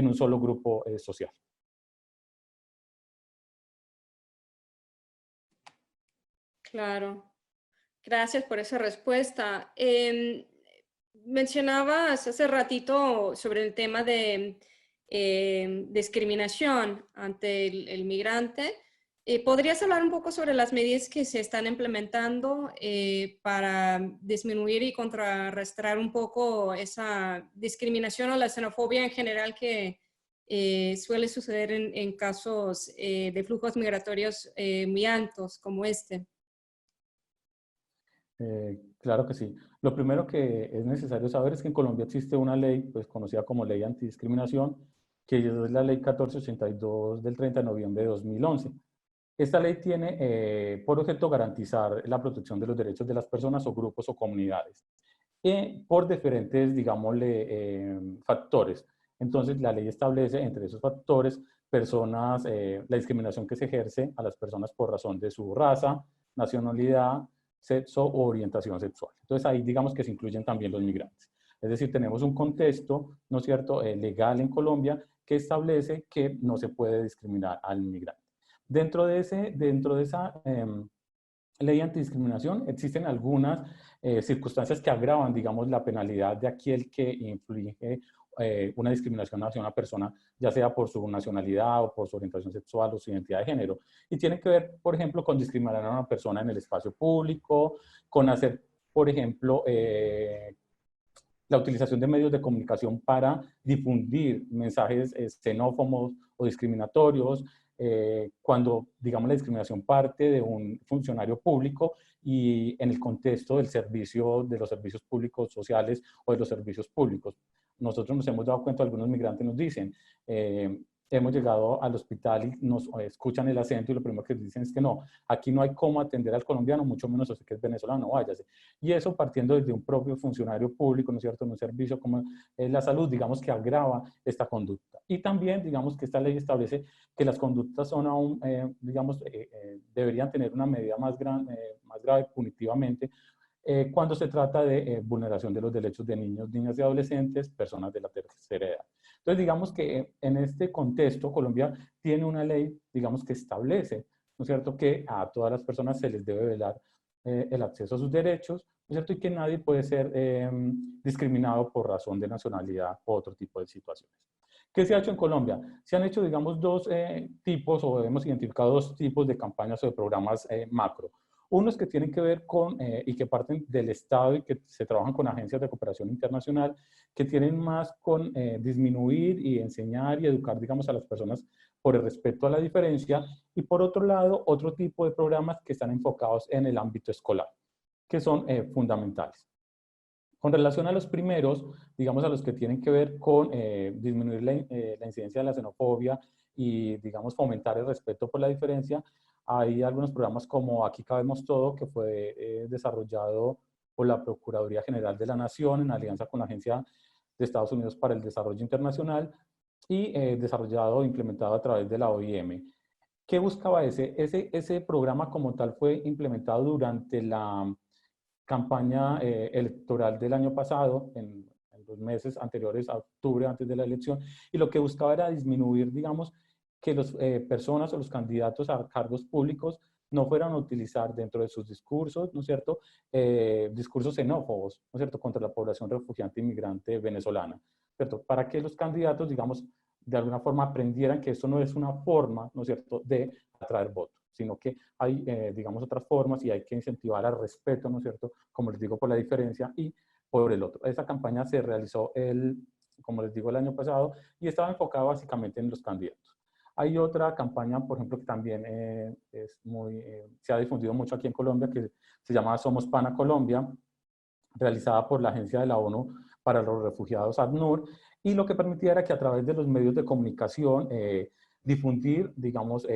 un solo grupo social. Claro. Gracias por esa respuesta. Mencionabas hace ratito sobre el tema de discriminación ante el migrante. ¿Podrías hablar un poco sobre las medidas que se están implementando para disminuir y contrarrestar un poco esa discriminación o la xenofobia en general que suele suceder en casos de flujos migratorios muy altos como este? Claro que sí. Lo primero que es necesario saber es que en Colombia existe una ley, pues conocida como Ley Antidiscriminación, que es la Ley 1482 del 30 de noviembre de 2011. Esta ley tiene por objeto garantizar la protección de los derechos de las personas o grupos o comunidades por diferentes, digámosle, factores. Entonces, la ley establece entre esos factores personas, la discriminación que se ejerce a las personas por razón de su raza, nacionalidad, sexo o orientación sexual. Entonces, ahí digamos que se incluyen también los migrantes. Es decir, tenemos un contexto, ¿no es cierto?, legal en Colombia que establece que no se puede discriminar al migrante. Dentro de esa ley antidiscriminación existen algunas circunstancias que agravan, digamos, la penalidad de aquel que inflige una discriminación hacia una persona, ya sea por su nacionalidad o por su orientación sexual o su identidad de género. Y tiene que ver, por ejemplo, con discriminar a una persona en el espacio público, con hacer, por ejemplo, la utilización de medios de comunicación para difundir mensajes xenófobos o discriminatorios, cuando, digamos, la discriminación parte de un funcionario público y en el contexto del servicio, de los servicios públicos sociales o de los servicios públicos. Nosotros nos hemos dado cuenta, algunos migrantes nos dicen, hemos llegado al hospital y nos escuchan el acento y lo primero que dicen es que no, aquí no hay cómo atender al colombiano, mucho menos a usted que es venezolano, váyase. Y eso partiendo desde un propio funcionario público, ¿no es cierto?, en un servicio como la salud, digamos que agrava esta conducta. Y también, digamos que esta ley establece que las conductas son aún, digamos, deberían tener una medida más grave punitivamente, cuando se trata de vulneración de los derechos de niños, niñas y adolescentes, personas de la tercera edad. Entonces, digamos que en este contexto, Colombia tiene una ley, digamos, que establece, ¿no es cierto?, que a todas las personas se les debe velar el acceso a sus derechos, ¿no es cierto?, y que nadie puede ser discriminado por razón de nacionalidad o otro tipo de situaciones. ¿Qué se ha hecho en Colombia? Se han hecho, digamos, dos tipos, o hemos identificado dos tipos de campañas o de programas macro. Unos que tienen que ver con, y que parten del Estado y que se trabajan con agencias de cooperación internacional, que tienen más con disminuir y enseñar y educar, digamos, a las personas por el respeto a la diferencia. Y por otro lado, otro tipo de programas que están enfocados en el ámbito escolar, que son fundamentales. Con relación a los primeros, digamos a los que tienen que ver con disminuir la incidencia de la xenofobia y, digamos, fomentar el respeto por la diferencia, hay algunos programas como Aquí Cabemos Todo, que fue desarrollado por la Procuraduría General de la Nación en alianza con la Agencia de Estados Unidos para el Desarrollo Internacional y desarrollado e implementado a través de la OIM. ¿Qué buscaba ese programa como tal? Fue implementado durante la campaña electoral del año pasado, en los meses anteriores a octubre, antes de la elección, y lo que buscaba era disminuir, digamos, que las personas o los candidatos a cargos públicos no fueran a utilizar dentro de sus discursos, ¿no es cierto?, discursos xenófobos, ¿no es cierto?, contra la población refugiante inmigrante venezolana, ¿cierto?, para que los candidatos, digamos, de alguna forma aprendieran que esto no es una forma, ¿no es cierto?, de atraer votos, sino que hay, digamos, otras formas y hay que incentivar al respeto, ¿no es cierto?, como les digo, por la diferencia y por el otro. Esa campaña se realizó, como les digo, el año pasado y estaba enfocada básicamente en los candidatos. Hay otra campaña, por ejemplo, que también se ha difundido mucho aquí en Colombia, que se llama Somos Pana Colombia, realizada por la Agencia de la ONU para los Refugiados, ACNUR, y lo que permitía era que a través de los medios de comunicación difundir, digamos,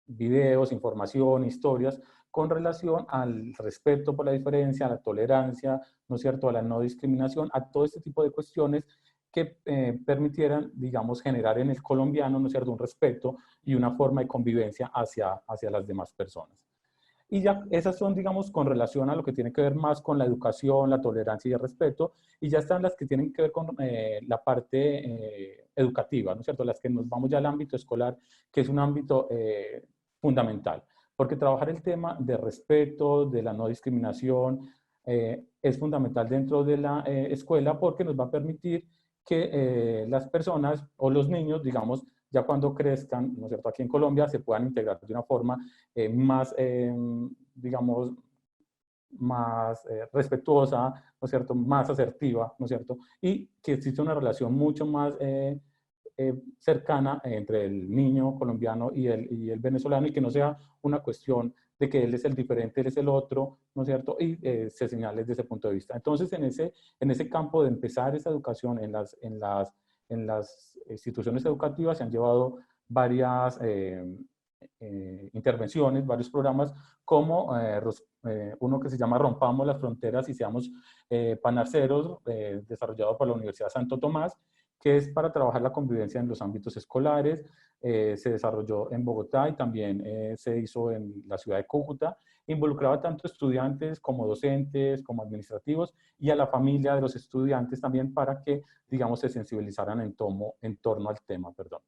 videos, información, historias con relación al respeto por la diferencia, a la tolerancia, ¿no es cierto?, a la no discriminación, a todo este tipo de cuestiones que permitieran, digamos, generar en el colombiano, ¿no es cierto?, un respeto y una forma de convivencia hacia las demás personas. Y ya esas son, digamos, con relación a lo que tiene que ver más con la educación, la tolerancia y el respeto, y ya están las que tienen que ver con la parte educativa, ¿no es cierto?, las que nos vamos ya al ámbito escolar, que es un ámbito fundamental, porque trabajar el tema de respeto, de la no discriminación, es fundamental dentro de la escuela porque nos va a permitir que las personas o los niños, digamos, ya cuando crezcan, ¿no es cierto?, aquí en Colombia, se puedan integrar de una forma más, digamos, más respetuosa, ¿no es cierto?, más asertiva, ¿no es cierto?, y que existe una relación mucho más cercana entre el niño colombiano y el venezolano, y que no sea una cuestión de que él es el diferente, él es el otro, ¿no es cierto?, y se señale desde ese punto de vista. Entonces, en ese campo de empezar esa educación en las instituciones educativas se han llevado varias intervenciones, varios programas, como uno que se llama Rompamos las Fronteras y Seamos Panarceros, desarrollado por la Universidad Santo Tomás, que es para trabajar la convivencia en los ámbitos escolares. Se desarrolló en Bogotá y también se hizo en la ciudad de Cúcuta. Involucraba tanto estudiantes como docentes, como administrativos, y a la familia de los estudiantes también, para que, digamos, se sensibilizaran en torno al tema, perdón.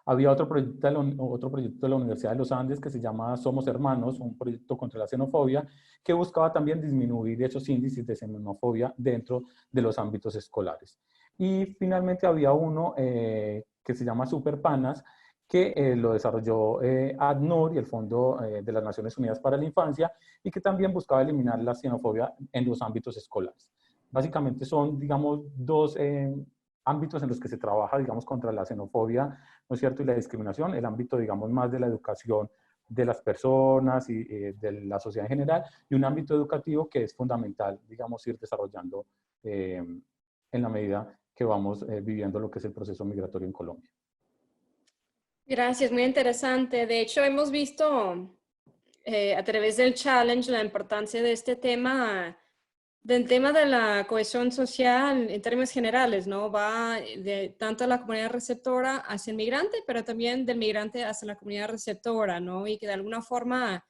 Había otro proyecto de la Universidad de los Andes que se llama Somos Hermanos, un proyecto contra la xenofobia, que buscaba también disminuir esos índices de xenofobia dentro de los ámbitos escolares. Y finalmente había uno que se llama Superpanas, que lo desarrolló ACNUR y el Fondo de las Naciones Unidas para la Infancia, y que también buscaba eliminar la xenofobia en los ámbitos escolares. Básicamente son, digamos, dos ámbitos en los que se trabaja, digamos, contra la xenofobia, ¿no es cierto?, y la discriminación, el ámbito, digamos, más de la educación de las personas y de la sociedad en general, y un ámbito educativo que es fundamental, digamos, ir desarrollando en la medida que vamos viviendo lo que es el proceso migratorio en Colombia. Gracias, muy interesante. De hecho, hemos visto a través del challenge la importancia de este tema, del tema de la cohesión social en términos generales, ¿no? Va de tanto la comunidad receptora hacia el migrante, pero también del migrante hacia la comunidad receptora, ¿no? Y que de alguna forma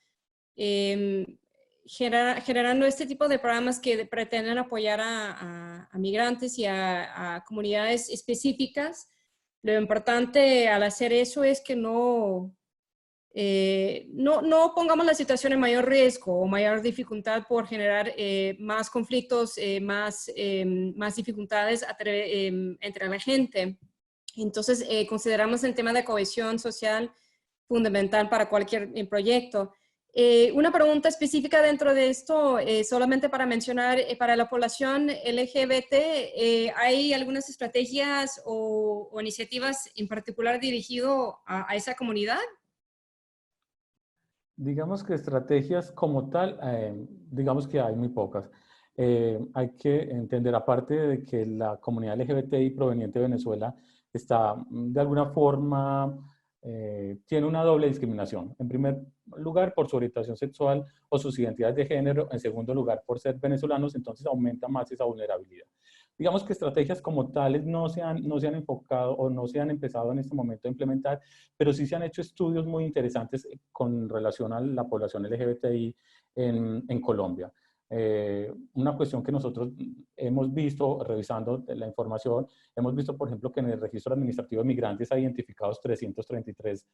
generando este tipo de programas que pretenden apoyar a migrantes y a comunidades específicas. Lo importante al hacer eso es que no pongamos la situación en mayor riesgo o mayor dificultad por generar más conflictos, más dificultades entre la gente. Entonces, consideramos el tema de cohesión social fundamental para cualquier proyecto. Una pregunta específica dentro de esto, solamente para mencionar, para la población LGBT, ¿hay algunas estrategias o iniciativas en particular dirigido a esa comunidad? Digamos que estrategias como tal, digamos que hay muy pocas. Hay que entender, aparte de que la comunidad LGBTI proveniente de Venezuela está de alguna forma, tiene una doble discriminación. En primer lugar, por su orientación sexual o sus identidades de género. En segundo lugar, por ser venezolanos, entonces aumenta más esa vulnerabilidad. Digamos que estrategias como tales no se han enfocado o no se han empezado en este momento a implementar, pero sí se han hecho estudios muy interesantes con relación a la población LGBTI en Colombia. Una cuestión que nosotros hemos visto, revisando la información, hemos visto, por ejemplo, que en el registro administrativo de migrantes hay identificados 333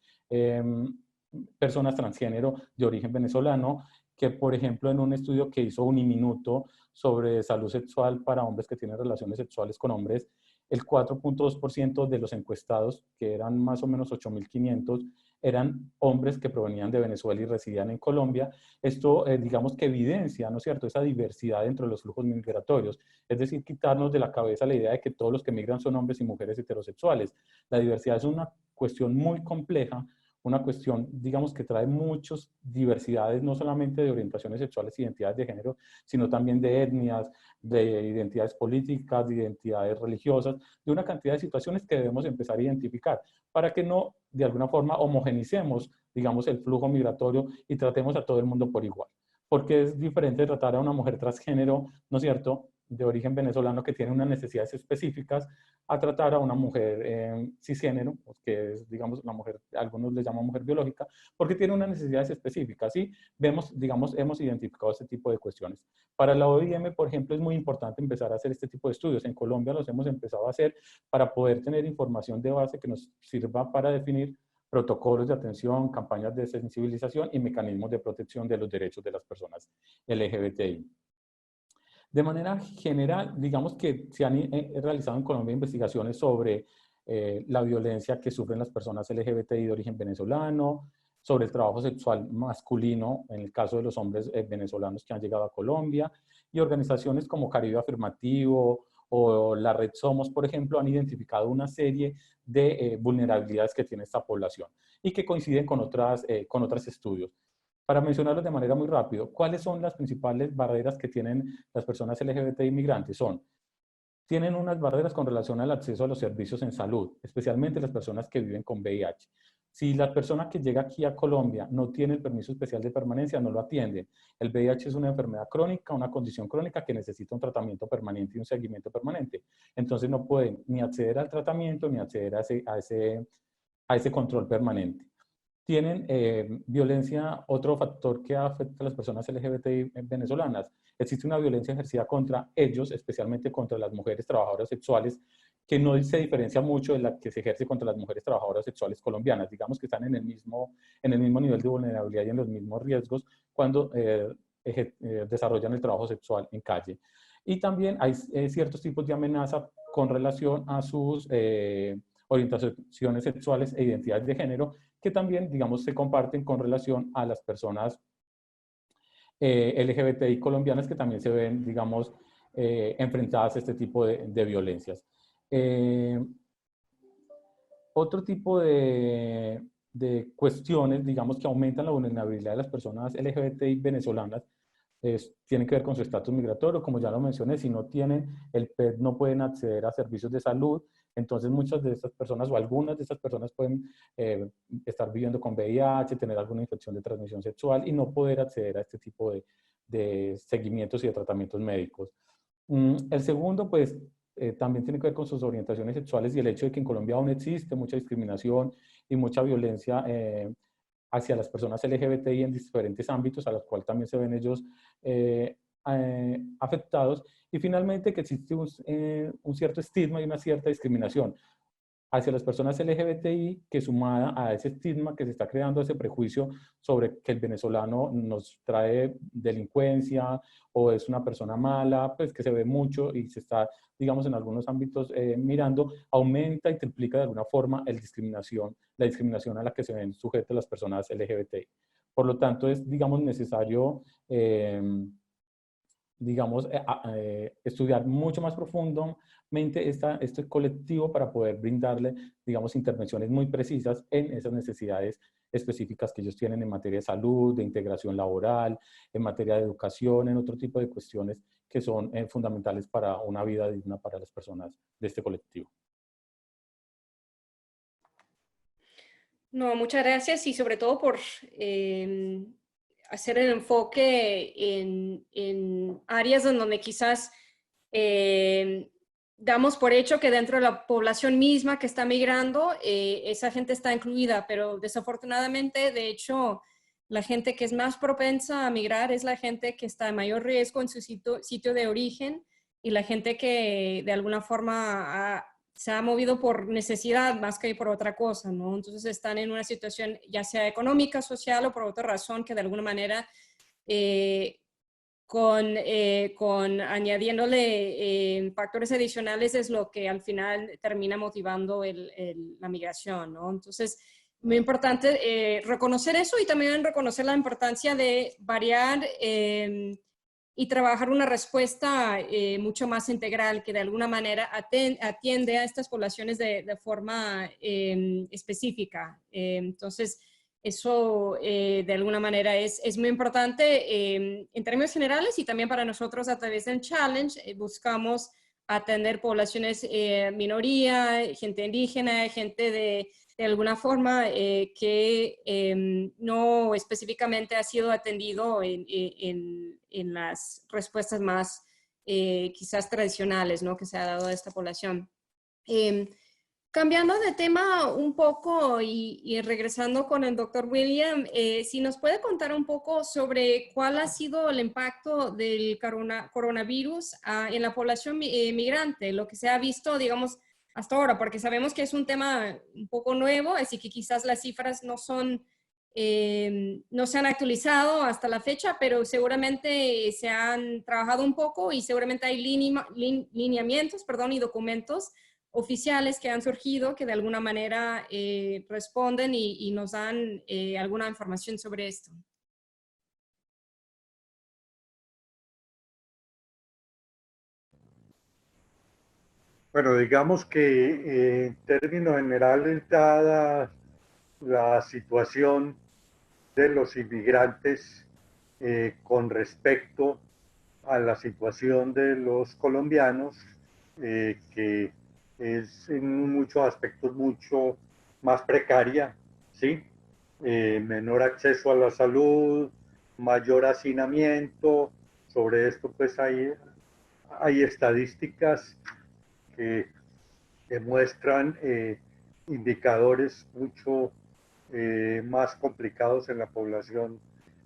personas transgénero de origen venezolano, que, por ejemplo, en un estudio que hizo Uniminuto sobre salud sexual para hombres que tienen relaciones sexuales con hombres, el 4.2% de los encuestados, que eran más o menos 8.500, eran hombres que provenían de Venezuela y residían en Colombia. Esto, digamos que evidencia, ¿no es cierto?, esa diversidad dentro de los flujos migratorios. Es decir, quitarnos de la cabeza la idea de que todos los que migran son hombres y mujeres heterosexuales. La diversidad es una cuestión muy compleja, una cuestión, digamos, que trae muchas diversidades, no solamente de orientaciones sexuales e identidades de género, sino también de etnias, de identidades políticas, de identidades religiosas, de una cantidad de situaciones que debemos empezar a identificar para que no, de alguna forma, homogenicemos, digamos, el flujo migratorio y tratemos a todo el mundo por igual. Porque es diferente tratar a una mujer transgénero, ¿no es cierto?, de origen venezolano que tiene unas necesidades específicas, a tratar a una mujer cisgénero, que es, digamos, la mujer, algunos le llaman mujer biológica, porque tiene unas necesidades específicas. Y vemos, digamos, hemos identificado este tipo de cuestiones. Para la OIM, por ejemplo, es muy importante empezar a hacer este tipo de estudios. En Colombia los hemos empezado a hacer para poder tener información de base que nos sirva para definir protocolos de atención, campañas de sensibilización y mecanismos de protección de los derechos de las personas LGBTI. De manera general, digamos que se han realizado en Colombia investigaciones sobre la violencia que sufren las personas LGBTI de origen venezolano, sobre el trabajo sexual masculino, en el caso de los hombres venezolanos que han llegado a Colombia, y organizaciones como Caribe Afirmativo o la Red Somos, por ejemplo, han identificado una serie de vulnerabilidades que tiene esta población y que coinciden con otros estudios. Para mencionarlos de manera muy rápido, ¿cuáles son las principales barreras que tienen las personas LGBT inmigrantes? Tienen unas barreras con relación al acceso a los servicios en salud, especialmente las personas que viven con VIH. Si la persona que llega aquí a Colombia no tiene el permiso especial de permanencia, no lo atienden. El VIH es una enfermedad crónica, una condición crónica que necesita un tratamiento permanente y un seguimiento permanente. Entonces no pueden ni acceder al tratamiento ni acceder a ese control permanente. Tienen violencia, otro factor que afecta a las personas LGBTI venezolanas. Existe una violencia ejercida contra ellos, especialmente contra las mujeres trabajadoras sexuales, que no se diferencia mucho de la que se ejerce contra las mujeres trabajadoras sexuales colombianas. Digamos que están en el mismo nivel de vulnerabilidad y en los mismos riesgos cuando desarrollan el trabajo sexual en calle. Y también hay ciertos tipos de amenaza con relación a sus orientaciones sexuales e identidades de género, que también, digamos, se comparten con relación a las personas LGBTI colombianas que también se ven, digamos, enfrentadas a este tipo de violencias. Otro tipo de cuestiones, digamos, que aumentan la vulnerabilidad de las personas LGBTI venezolanas tienen que ver con su estatus migratorio. Como ya lo mencioné, si no tienen el PET no pueden acceder a servicios de salud. Entonces muchas de estas personas o algunas de estas personas pueden estar viviendo con VIH, tener alguna infección de transmisión sexual y no poder acceder a este tipo de seguimientos y de tratamientos médicos. El segundo, pues, también tiene que ver con sus orientaciones sexuales y el hecho de que en Colombia aún existe mucha discriminación y mucha violencia hacia las personas LGBTI en diferentes ámbitos, a los cuales también se ven ellos afectados. Y finalmente que existe un cierto estigma y una cierta discriminación hacia las personas LGBTI, que sumada a ese estigma que se está creando, ese prejuicio sobre que el venezolano nos trae delincuencia o es una persona mala, pues que se ve mucho y se está, digamos, en algunos ámbitos mirando, aumenta y triplica de alguna forma la discriminación a la que se ven sujetas las personas LGBTI. Por lo tanto, es, digamos, necesario estudiar mucho más profundamente este colectivo para poder brindarle, digamos, intervenciones muy precisas en esas necesidades específicas que ellos tienen en materia de salud, de integración laboral, en materia de educación, en otro tipo de cuestiones que son fundamentales para una vida digna para las personas de este colectivo. No, muchas gracias y sobre todo por hacer el enfoque en áreas en donde quizás damos por hecho que dentro de la población misma que está migrando, esa gente está incluida, pero desafortunadamente, de hecho, la gente que es más propensa a migrar es la gente que está en mayor riesgo en su sitio de origen y la gente que de alguna forma se ha movido por necesidad más que por otra cosa, ¿no? Entonces están en una situación ya sea económica, social o por otra razón que de alguna manera con añadiéndole factores adicionales es lo que al final termina motivando la migración, ¿no? Entonces, muy importante reconocer eso y también reconocer la importancia de variar y trabajar una respuesta mucho más integral que de alguna manera atiende a estas poblaciones de forma específica. Entonces, eso de alguna manera es muy importante en términos generales y también para nosotros a través del Challenge buscamos atender poblaciones minoría, gente indígena, gente de alguna forma que no específicamente ha sido atendido en las respuestas más quizás tradicionales, ¿no? Que se ha dado a esta población. Cambiando de tema un poco y regresando con el doctor William, si nos puede contar un poco sobre cuál ha sido el impacto del coronavirus en la población migrante, lo que se ha visto, digamos, hasta ahora, porque sabemos que es un tema un poco nuevo, así que quizás las cifras no se han actualizado hasta la fecha, pero seguramente se han trabajado un poco y seguramente hay lineamientos, y documentos oficiales que han surgido que de alguna manera responden y nos dan alguna información sobre esto. Bueno, digamos que en términos generales, dada la situación de los inmigrantes con respecto a la situación de los colombianos, que es en muchos aspectos mucho más precaria, ¿sí? Menor acceso a la salud, mayor hacinamiento. Sobre esto pues hay estadísticas que demuestran indicadores mucho más complicados en la población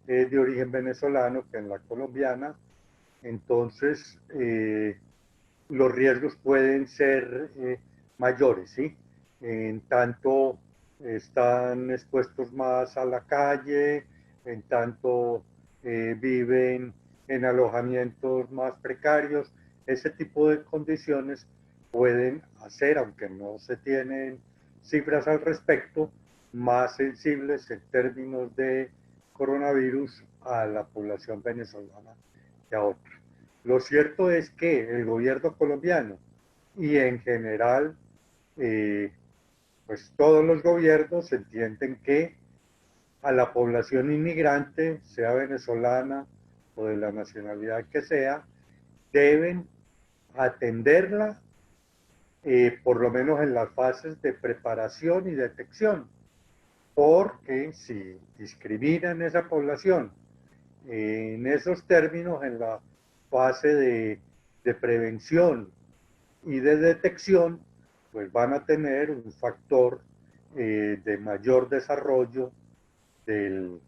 de origen venezolano que en la colombiana. Entonces, los riesgos pueden ser mayores, ¿sí? En tanto están expuestos más a la calle, en tanto viven en alojamientos más precarios. Ese tipo de condiciones pueden hacer, aunque no se tienen cifras al respecto, más sensibles en términos de coronavirus a la población venezolana que a otros. Lo cierto es que el gobierno colombiano y en general, pues todos los gobiernos entienden que a la población inmigrante, sea venezolana o de la nacionalidad que sea, deben atenderla por lo menos en las fases de preparación y detección, porque si discriminan esa población en esos términos, en la fase de prevención y de detección, pues van a tener un factor de mayor desarrollo de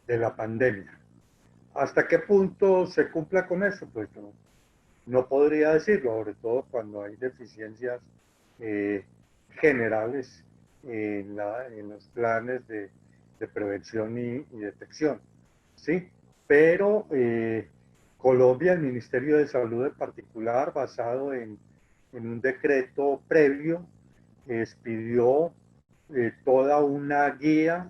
la pandemia. ¿Hasta qué punto se cumpla con eso? Pues no podría decirlo, sobre todo cuando hay deficiencias generales en los planes de prevención y detección, ¿sí? Pero Colombia, el Ministerio de Salud en particular, basado en un decreto previo, expidió toda una guía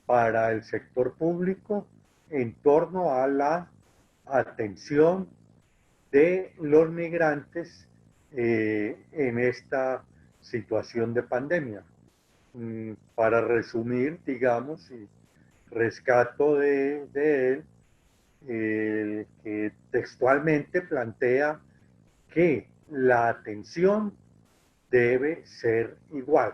para el sector público en torno a la atención de los migrantes en esta situación de pandemia. Para resumir, digamos, y rescato de él, que textualmente plantea que la atención debe ser igual,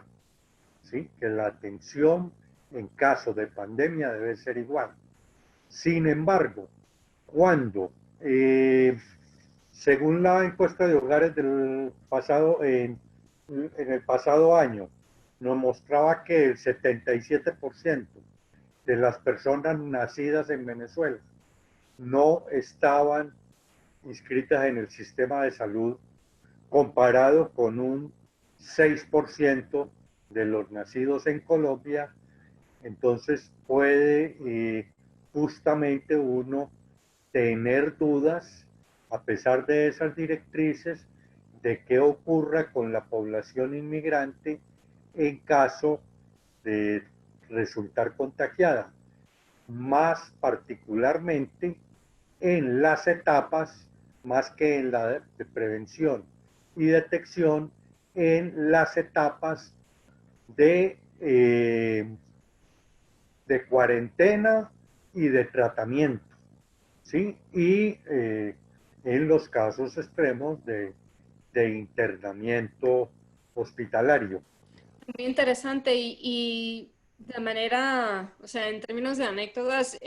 ¿sí? Que la atención en caso de pandemia debe ser igual. Sin embargo, cuando, según la encuesta de hogares del pasado, en el pasado año, nos mostraba que el 77% de las personas nacidas en Venezuela no estaban inscritas en el sistema de salud, comparado con un 6% de los nacidos en Colombia. Entonces puede justamente uno tener dudas, a pesar de esas directrices, de qué ocurra con la población inmigrante en caso de resultar contagiada, más particularmente en las etapas, más que en la de prevención y detección, en las etapas de cuarentena y de tratamiento, ¿sí? Y en los casos extremos de internamiento hospitalario. Muy interesante y de manera, o sea, en términos de anécdotas,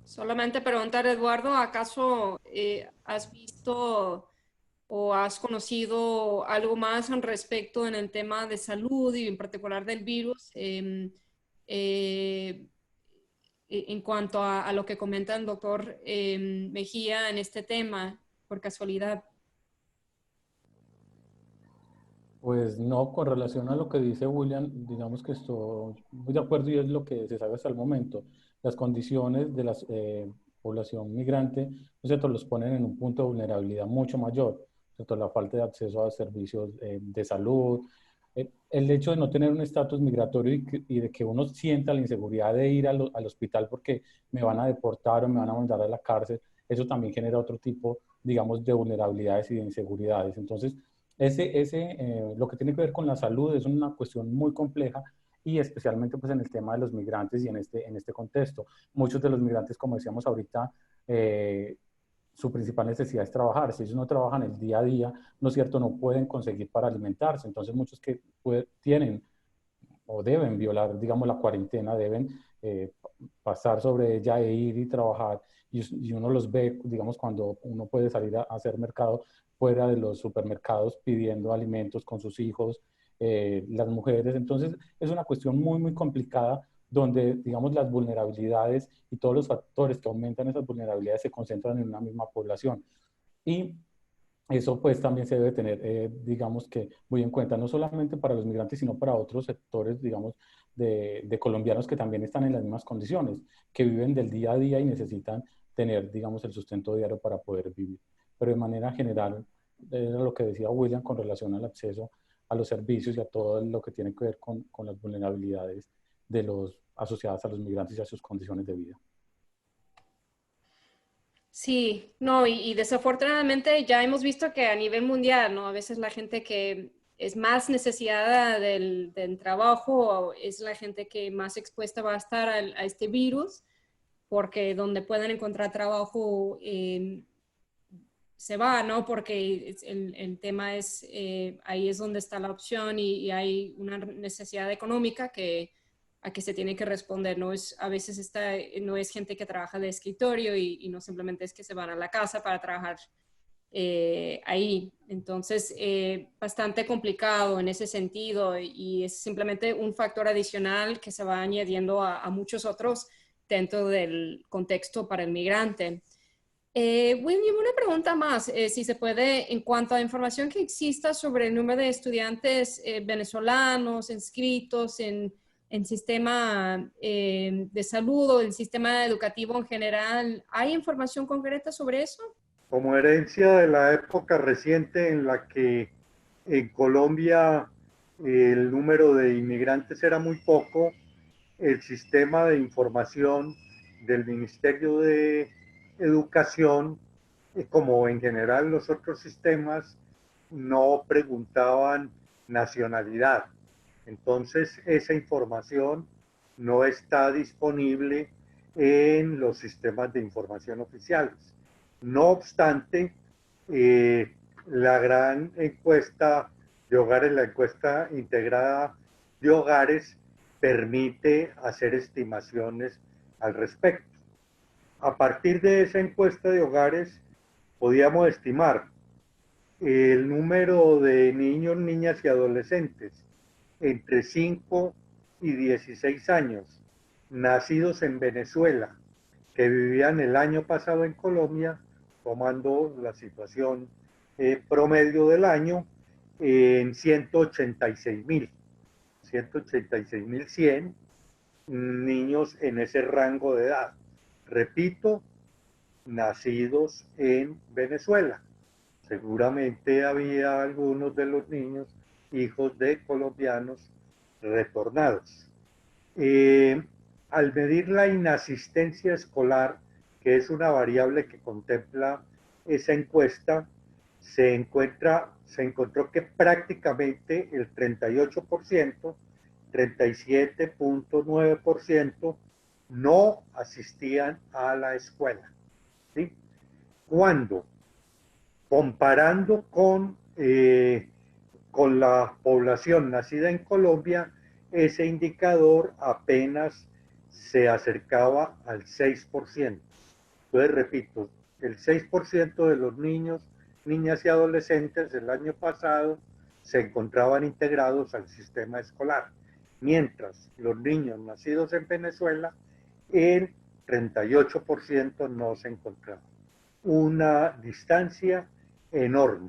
solamente preguntar, Eduardo, ¿acaso has visto o has conocido algo más al respecto en el tema de salud y en particular del virus en cuanto a lo que comenta el doctor Mejía en este tema, por casualidad? Pues no, con relación a lo que dice William, digamos que estoy muy de acuerdo y es lo que se sabe hasta el momento. Las condiciones de la población migrante, ¿no es cierto?, los ponen en un punto de vulnerabilidad mucho mayor. ¿cierto? La falta de acceso a servicios de salud, el hecho de no tener un estatus migratorio y de que uno sienta la inseguridad de ir al hospital porque me van a deportar o me van a mandar a la cárcel, eso también genera otro tipo, digamos, de vulnerabilidades y de inseguridades. Entonces, lo que tiene que ver con la salud es una cuestión muy compleja y especialmente pues en el tema de los migrantes y en este contexto. Muchos de los migrantes, como decíamos ahorita, su principal necesidad es trabajar. Si ellos no trabajan el día a día, ¿no es cierto?, no pueden conseguir para alimentarse. Entonces muchos que tienen o deben violar, digamos, la cuarentena, deben pasar sobre ella e ir y trabajar. Y uno los ve, digamos, cuando uno puede salir a hacer mercado fuera de los supermercados pidiendo alimentos con sus hijos, las mujeres. Entonces es una cuestión muy, muy complicada donde, digamos, las vulnerabilidades y todos los factores que aumentan esas vulnerabilidades se concentran en una misma población. Y eso pues también se debe tener, digamos que muy en cuenta, no solamente para los migrantes, sino para otros sectores, digamos, de colombianos que también están en las mismas condiciones, que viven del día a día y necesitan tener, digamos, el sustento diario para poder vivir. Pero de manera general, era lo que decía William con relación al acceso a los servicios y a todo lo que tiene que ver con las vulnerabilidades de los asociadas a los migrantes y a sus condiciones de vida. Sí, no, y desafortunadamente ya hemos visto que a nivel mundial, ¿no? A veces la gente que es más necesitada del trabajo es la gente que más expuesta va a estar a este virus, porque donde pueden encontrar trabajo se va, ¿no? Porque el tema es, ahí es donde está la opción y hay una necesidad económica a que se tiene que responder, ¿no? A veces no es gente que trabaja de escritorio y no simplemente es que se van a la casa para trabajar ahí. Entonces, bastante complicado en ese sentido y es simplemente un factor adicional que se va añadiendo a muchos otros dentro del contexto para el migrante. William, una pregunta más, si se puede, en cuanto a información que exista sobre el número de estudiantes venezolanos inscritos en sistema de salud o el sistema educativo en general, ¿hay información concreta sobre eso? Como herencia de la época reciente en la que en Colombia el número de inmigrantes era muy poco, el sistema de información del Ministerio de Educación, como en general los otros sistemas, no preguntaban nacionalidad. Entonces, esa información no está disponible en los sistemas de información oficiales. No obstante, la gran encuesta de hogares, la encuesta integrada de hogares, permite hacer estimaciones al respecto. A partir de esa encuesta de hogares, podíamos estimar el número de niños, niñas y adolescentes entre 5 y 16 años, nacidos en Venezuela, que vivían el año pasado en Colombia, tomando la situación promedio del año, en 186.000. 186.100 niños en ese rango de edad. Repito, nacidos en Venezuela. Seguramente había algunos de los niños hijos de colombianos retornados. Al medir la inasistencia escolar, que es una variable que contempla esa encuesta, se encontró que prácticamente el 38%, 37.9%, no asistían a la escuela. ¿Sí? Cuando, comparando con la población nacida en Colombia, ese indicador apenas se acercaba al 6%. Entonces, repito, el 6% de los niños, niñas y adolescentes el año pasado se encontraban integrados al sistema escolar, mientras los niños nacidos en Venezuela, el 38% no se encontraban. Una distancia enorme.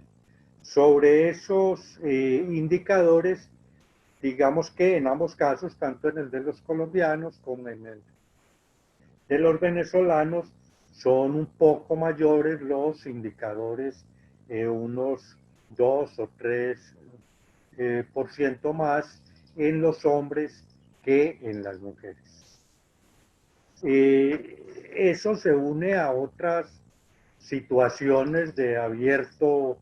Sobre esos indicadores, digamos que en ambos casos, tanto en el de los colombianos como en el de los venezolanos, son un poco mayores los indicadores, unos 2 o 3 por ciento más en los hombres que en las mujeres. Eso se une a otras situaciones de abierta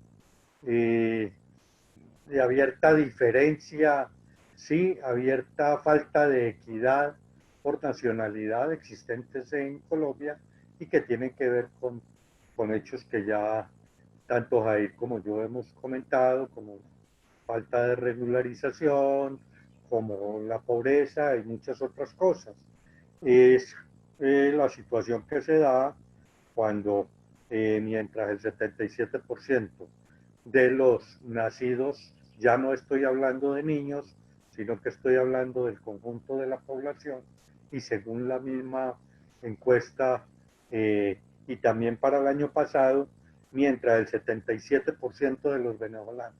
diferencia, sí, abierta falta de equidad por nacionalidad existentes en Colombia y que tienen que ver con hechos que ya tanto Jair como yo hemos comentado, como falta de regularización, como la pobreza y muchas otras cosas. Es la situación que se da cuando mientras el 77% de los nacidos, ya no estoy hablando de niños, sino que estoy hablando del conjunto de la población, y según la misma encuesta y también para el año pasado, mientras el 77% de los venezolanos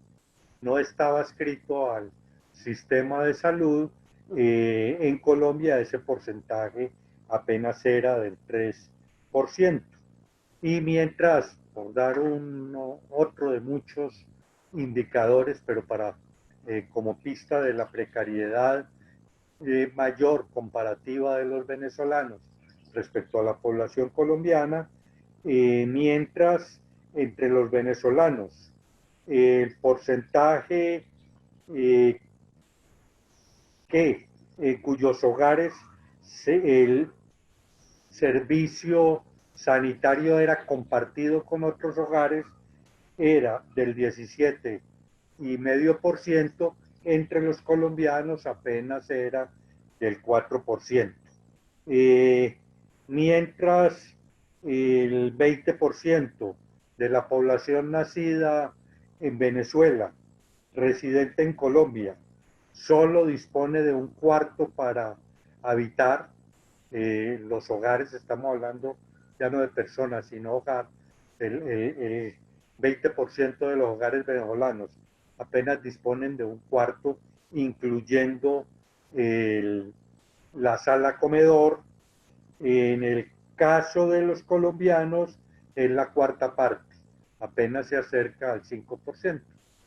no estaba adscrito al sistema de salud, en Colombia ese porcentaje apenas era del 3%. Y mientras, por dar otro de muchos indicadores, pero como pista de la precariedad mayor comparativa de los venezolanos respecto a la población colombiana, mientras entre los venezolanos el porcentaje cuyos hogares el servicio sanitario era compartido con otros hogares era del 17,5%, entre los colombianos apenas era del 4%. Mientras el 20% de la población nacida en Venezuela, residente en Colombia, solo dispone de un cuarto para habitar los hogares, estamos hablando ya no de personas, sino hogar, el 20% de los hogares venezolanos apenas disponen de un cuarto, incluyendo la sala comedor. En el caso de los colombianos es la cuarta parte, apenas se acerca al 5%.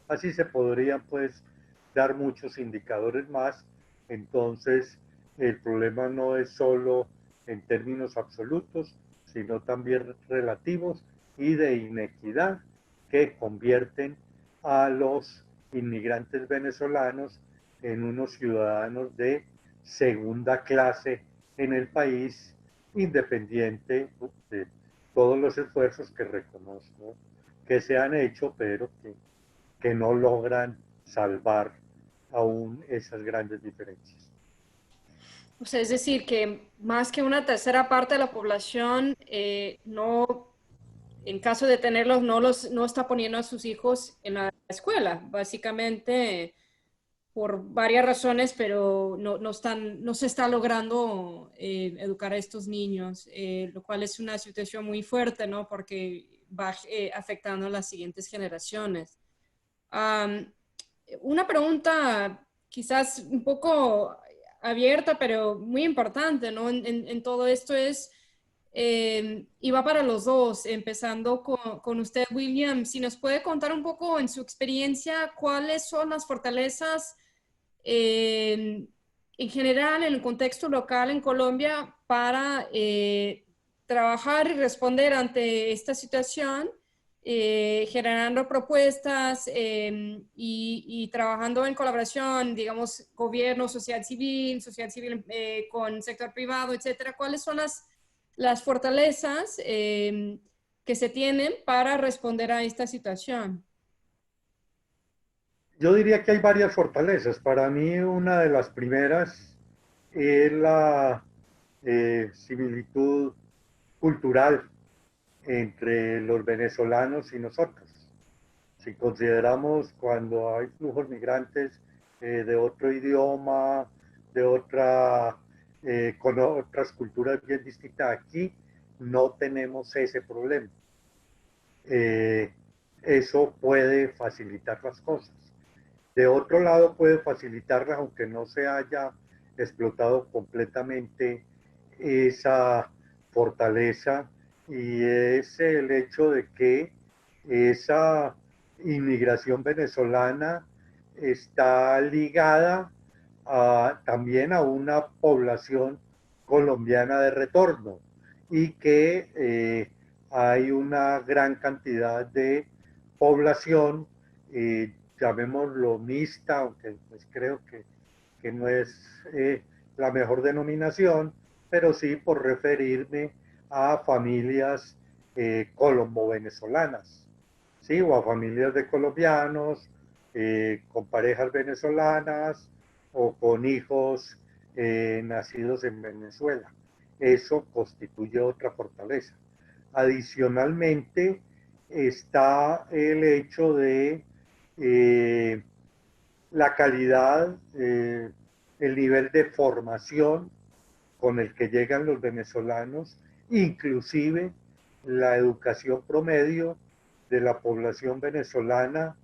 Así se podrían pues dar muchos indicadores más. Entonces el problema no es solo en términos absolutos, sino también relativos y de inequidad que convierten a los inmigrantes venezolanos en unos ciudadanos de segunda clase en el país, independiente de todos los esfuerzos que reconozco que se han hecho, pero que no logran salvar aún esas grandes diferencias. O sea, es decir, que más que una tercera parte de la población, no, en caso de tenerlos, no está poniendo a sus hijos en la escuela, básicamente por varias razones, pero no se está logrando educar a estos niños, lo cual es una situación muy fuerte, ¿no? Porque va afectando a las siguientes generaciones. Una pregunta quizás un poco abierta, pero muy importante, ¿no? En todo esto es, y va para los dos, empezando con usted, William, si nos puede contar un poco en su experiencia cuáles son las fortalezas en general en el contexto local en Colombia para trabajar y responder ante esta situación, generando propuestas y trabajando en colaboración, digamos, gobierno, sociedad civil con sector privado, etcétera. ¿Cuáles son las fortalezas que se tienen para responder a esta situación? Yo diría que hay varias fortalezas. Para mí una de las primeras es la similitud cultural entre los venezolanos y nosotros. Si consideramos cuando hay flujos migrantes de otro idioma, con otras culturas bien distintas, aquí no tenemos ese problema. Eso puede facilitar las cosas. De otro lado, puede facilitarlas, aunque no se haya explotado completamente esa fortaleza, y es el hecho de que esa inmigración venezolana está ligada también a una población colombiana de retorno y que hay una gran cantidad de población, llamémoslo mixta, aunque pues creo que no es la mejor denominación, pero sí por referirme a familias colombo-venezolanas, ¿sí? O a familias de colombianos, con parejas venezolanas o con hijos nacidos en Venezuela. Eso constituye otra fortaleza. Adicionalmente está el hecho de la calidad, el nivel de formación con el que llegan los venezolanos, inclusive la educación promedio de la población venezolana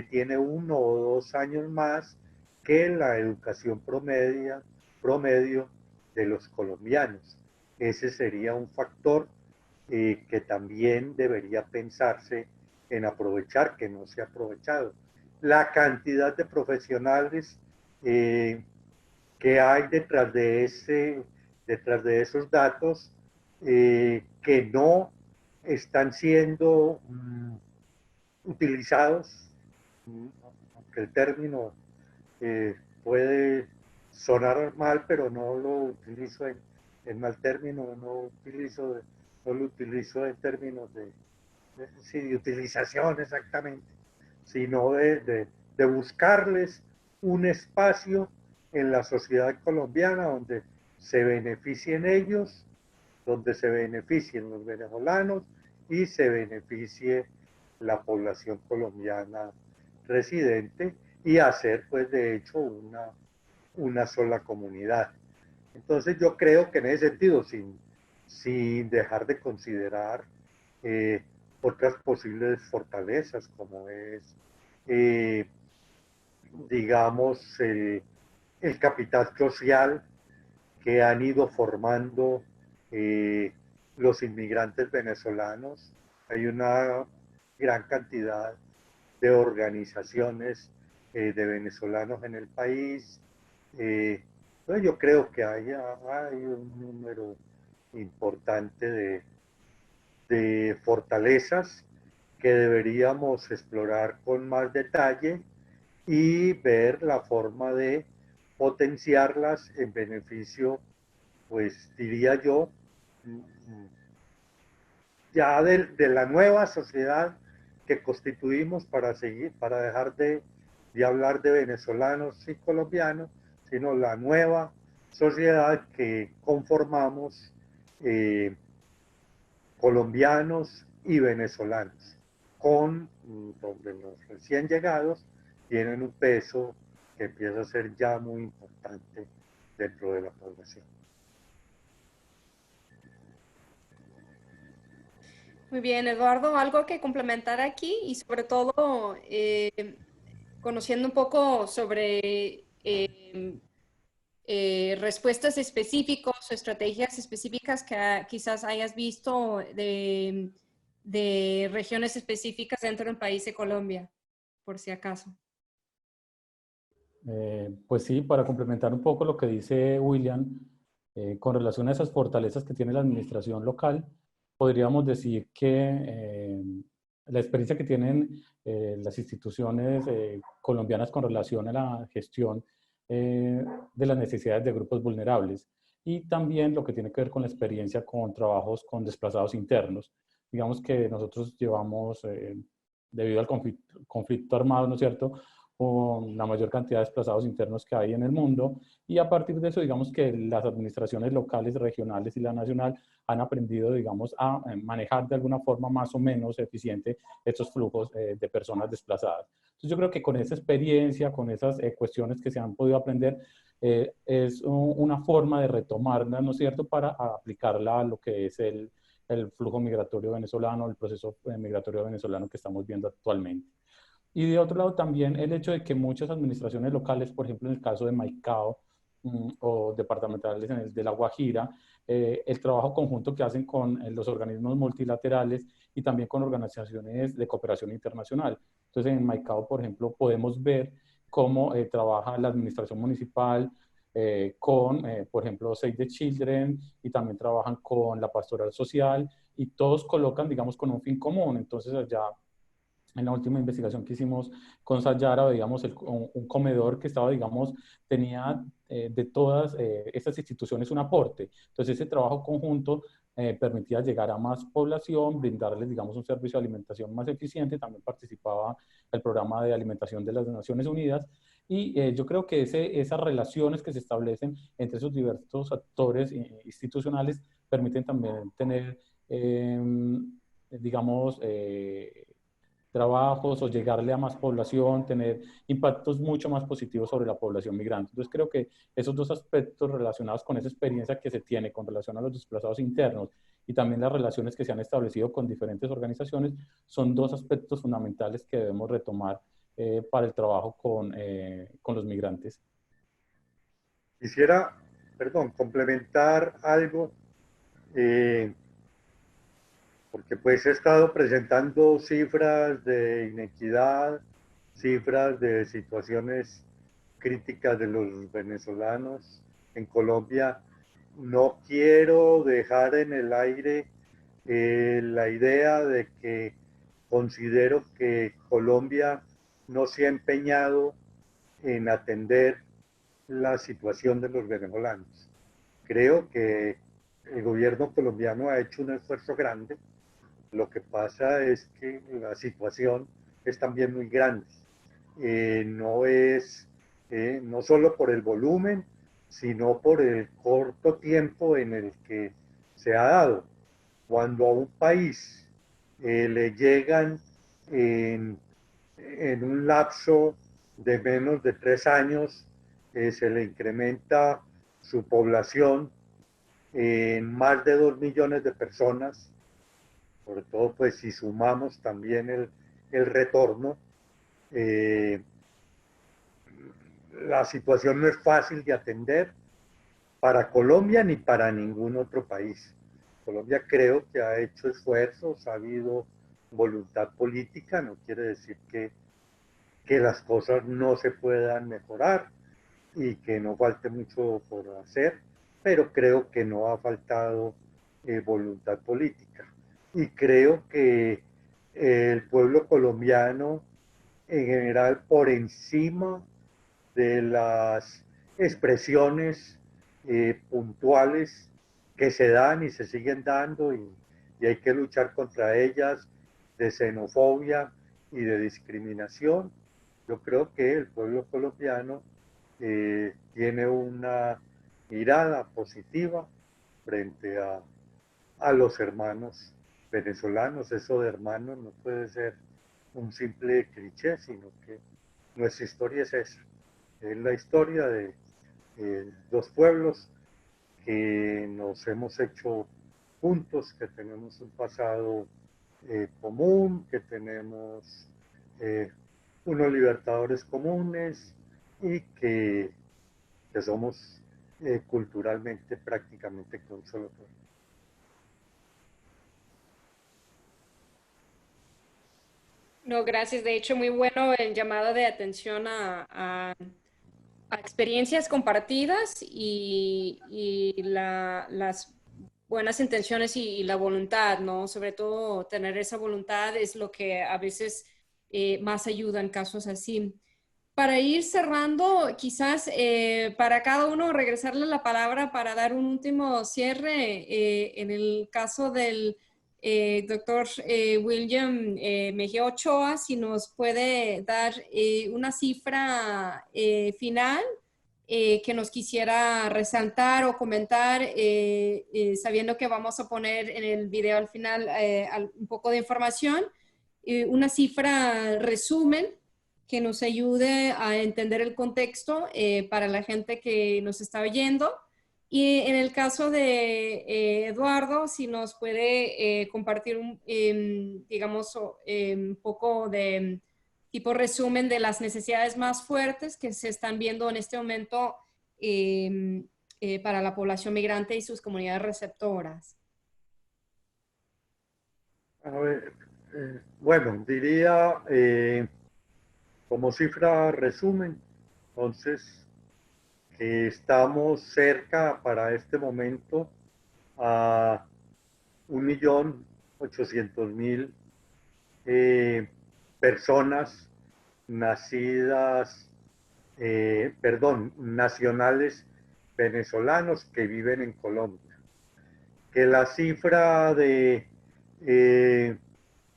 tiene 1 o 2 años más que la educación promedio de los colombianos. Ese sería un factor que también debería pensarse en aprovechar, que no se ha aprovechado. La cantidad de profesionales que hay detrás de esos datos que no están siendo utilizados, aunque el término puede sonar mal, pero no lo utilizo en mal término, no lo utilizo en términos de utilización exactamente, sino de buscarles un espacio en la sociedad colombiana donde se beneficien ellos, donde se beneficien los venezolanos y se beneficie la población colombiana residente y hacer pues de hecho una sola comunidad. Entonces yo creo que en ese sentido, sin dejar de considerar otras posibles fortalezas como es digamos el capital social que han ido formando los inmigrantes venezolanos. Hay una gran cantidad de organizaciones de venezolanos en el país. Yo creo que hay un número importante de fortalezas que deberíamos explorar con más detalle y ver la forma de potenciarlas en beneficio, pues diría yo, ya de la nueva sociedad que constituimos para dejar de hablar de venezolanos y colombianos, sino la nueva sociedad que conformamos colombianos y venezolanos, donde los recién llegados tienen un peso que empieza a ser ya muy importante dentro de la población. Muy bien, Eduardo, algo que complementar aquí y sobre todo conociendo un poco sobre respuestas específicas o estrategias específicas que quizás hayas visto de regiones específicas dentro del país de Colombia, por si acaso. Pues sí, para complementar un poco lo que dice William, con relación a esas fortalezas que tiene la administración local, podríamos decir que la experiencia que tienen las instituciones colombianas con relación a la gestión de las necesidades de grupos vulnerables y también lo que tiene que ver con la experiencia con trabajos con desplazados internos. Digamos que nosotros llevamos, debido al conflicto armado, ¿no es cierto?, con la mayor cantidad de desplazados internos que hay en el mundo, y a partir de eso, digamos que las administraciones locales, regionales y la nacional han aprendido, digamos, a manejar de alguna forma más o menos eficiente estos flujos de personas desplazadas. Entonces yo creo que con esa experiencia, con esas cuestiones que se han podido aprender, es una forma de retomarla, ¿no es cierto?, para aplicarla a lo que es el flujo migratorio venezolano, el proceso migratorio venezolano que estamos viendo actualmente. Y de otro lado también el hecho de que muchas administraciones locales, por ejemplo en el caso de Maicao o departamentales en el de La Guajira, el trabajo conjunto que hacen con los organismos multilaterales y también con organizaciones de cooperación internacional, Entonces, en Maicao, por ejemplo, podemos ver cómo trabaja la administración municipal con, por ejemplo, Save the Children, y también trabajan con la pastoral social, y todos colocan, digamos, con un fin común. Entonces, allá en la última investigación que hicimos con Sayara, veíamos un comedor que estaba, digamos, tenía de todas estas instituciones un aporte. Entonces, ese trabajo conjunto permitía llegar a más población, brindarles, digamos, un servicio de alimentación más eficiente. También participaba el programa de alimentación de las Naciones Unidas. Y yo creo que esas relaciones que se establecen entre esos diversos actores institucionales permiten también tener, digamos, trabajos o llegarle a más población, tener impactos mucho más positivos sobre la población migrante. Entonces creo que esos dos aspectos relacionados con esa experiencia que se tiene con relación a los desplazados internos y también las relaciones que se han establecido con diferentes organizaciones son dos aspectos fundamentales que debemos retomar para el trabajo con los migrantes. Quisiera, perdón, complementar algo, porque pues he estado presentando cifras de inequidad, cifras de situaciones críticas de los venezolanos en Colombia. No quiero dejar en el aire la idea de que considero que Colombia no se ha empeñado en atender la situación de los venezolanos. Creo que el gobierno colombiano ha hecho un esfuerzo grande. Lo que pasa es que la situación es también muy grande. No solo por el volumen, sino por el corto tiempo en el que se ha dado. Cuando a un país le llegan en un lapso de menos de 3 años, se le incrementa su población en más de 2 millones de personas, sobre todo pues si sumamos también el retorno. La situación no es fácil de atender para Colombia ni para ningún otro país. Colombia creo que ha hecho esfuerzos, ha habido voluntad política, no quiere decir que las cosas no se puedan mejorar y que no falte mucho por hacer, pero creo que no ha faltado voluntad política. Y creo que el pueblo colombiano en general, por encima de las expresiones puntuales que se dan y se siguen dando, y hay que luchar contra ellas, de xenofobia y de discriminación. Yo creo que el pueblo colombiano tiene una mirada positiva frente a los hermanos venezolanos. Eso de hermanos no puede ser un simple cliché, sino que nuestra historia es esa. Es la historia de dos pueblos que nos hemos hecho juntos, que tenemos un pasado común, que tenemos unos libertadores comunes y que somos culturalmente prácticamente que un solo pueblo. No, gracias. De hecho, muy bueno el llamado de atención a experiencias compartidas y las buenas intenciones y la voluntad, ¿no? Sobre todo tener esa voluntad es lo que a veces más ayuda en casos así. Para ir cerrando, quizás para cada uno regresarle la palabra para dar un último cierre. En el caso del doctor William Mejía Ochoa, si nos puede dar una cifra final que nos quisiera resaltar o comentar, sabiendo que vamos a poner en el video al final un poco de información, una cifra resumen que nos ayude a entender el contexto para la gente que nos está oyendo. Y en el caso de Eduardo, si nos puede compartir, digamos, un poco de tipo resumen de las necesidades más fuertes que se están viendo en este momento para la población migrante y sus comunidades receptoras. A ver, bueno, diría Como cifra resumen, entonces, estamos cerca para este momento a 1.800.000 personas nacidas, nacionales venezolanos que viven en Colombia. Que la cifra de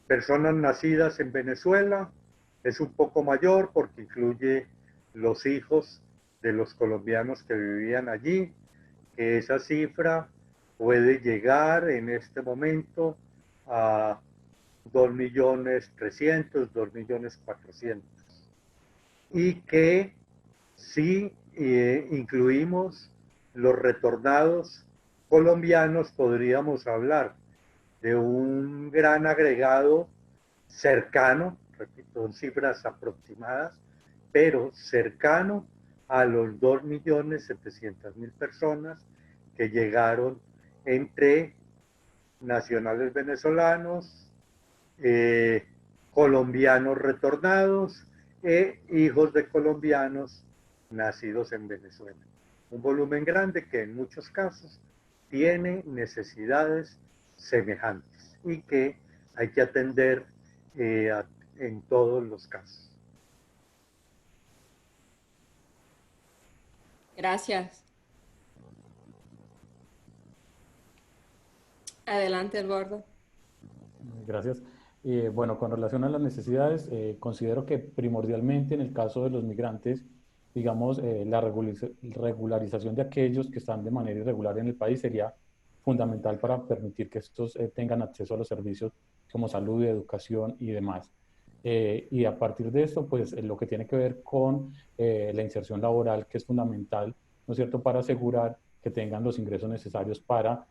personas nacidas en Venezuela es un poco mayor porque incluye los hijos de los colombianos que vivían allí, que esa cifra puede llegar en este momento a 2.300.000, 2.400.000. Y que si incluimos los retornados colombianos, podríamos hablar de un gran agregado cercano, repito, son cifras aproximadas, pero cercano a los 2.700.000 personas que llegaron entre nacionales venezolanos, colombianos retornados e hijos de colombianos nacidos en Venezuela. Un volumen grande que en muchos casos tiene necesidades semejantes y que hay que atender en todos los casos. Gracias. Adelante, Eduardo. Gracias. Bueno, con relación a las necesidades, considero que primordialmente en el caso de los migrantes, digamos, la regularización de aquellos que están de manera irregular en el país sería fundamental para permitir que estos tengan acceso a los servicios como salud, educación y demás. Y a partir de esto, pues lo que tiene que ver con la inserción laboral, que es fundamental, ¿no es cierto?, para asegurar que tengan los ingresos necesarios para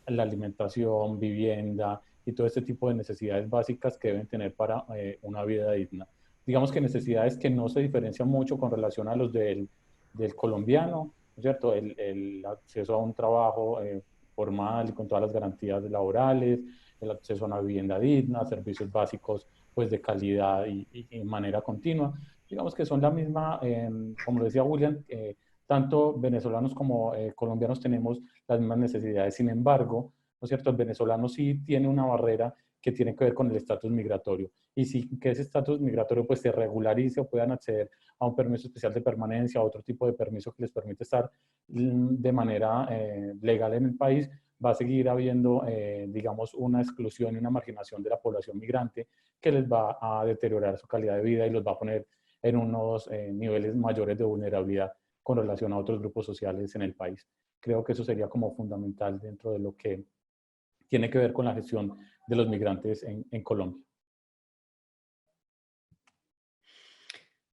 la alimentación, vivienda y todo este tipo de necesidades básicas que deben tener para una vida digna. Digamos que necesidades que no se diferencian mucho con relación a los del colombiano, ¿no es cierto? El acceso a un trabajo formal y con todas las garantías laborales, el acceso a una vivienda digna, servicios básicos pues de calidad y manera continua. Digamos que son la misma, como decía William, tanto venezolanos como colombianos tenemos las mismas necesidades. Sin embargo, ¿no es cierto?, el venezolano sí tiene una barrera que tiene que ver con el estatus migratorio. Y sí que ese estatus migratorio pues se regularice o puedan acceder a un permiso especial de permanencia, a otro tipo de permiso que les permite estar de manera legal en el país, va a seguir habiendo, digamos, una exclusión y una marginación de la población migrante que les va a deteriorar su calidad de vida y los va a poner en unos niveles mayores de vulnerabilidad con relación a otros grupos sociales en el país. Creo que eso sería como fundamental dentro de lo que tiene que ver con la gestión de los migrantes en Colombia.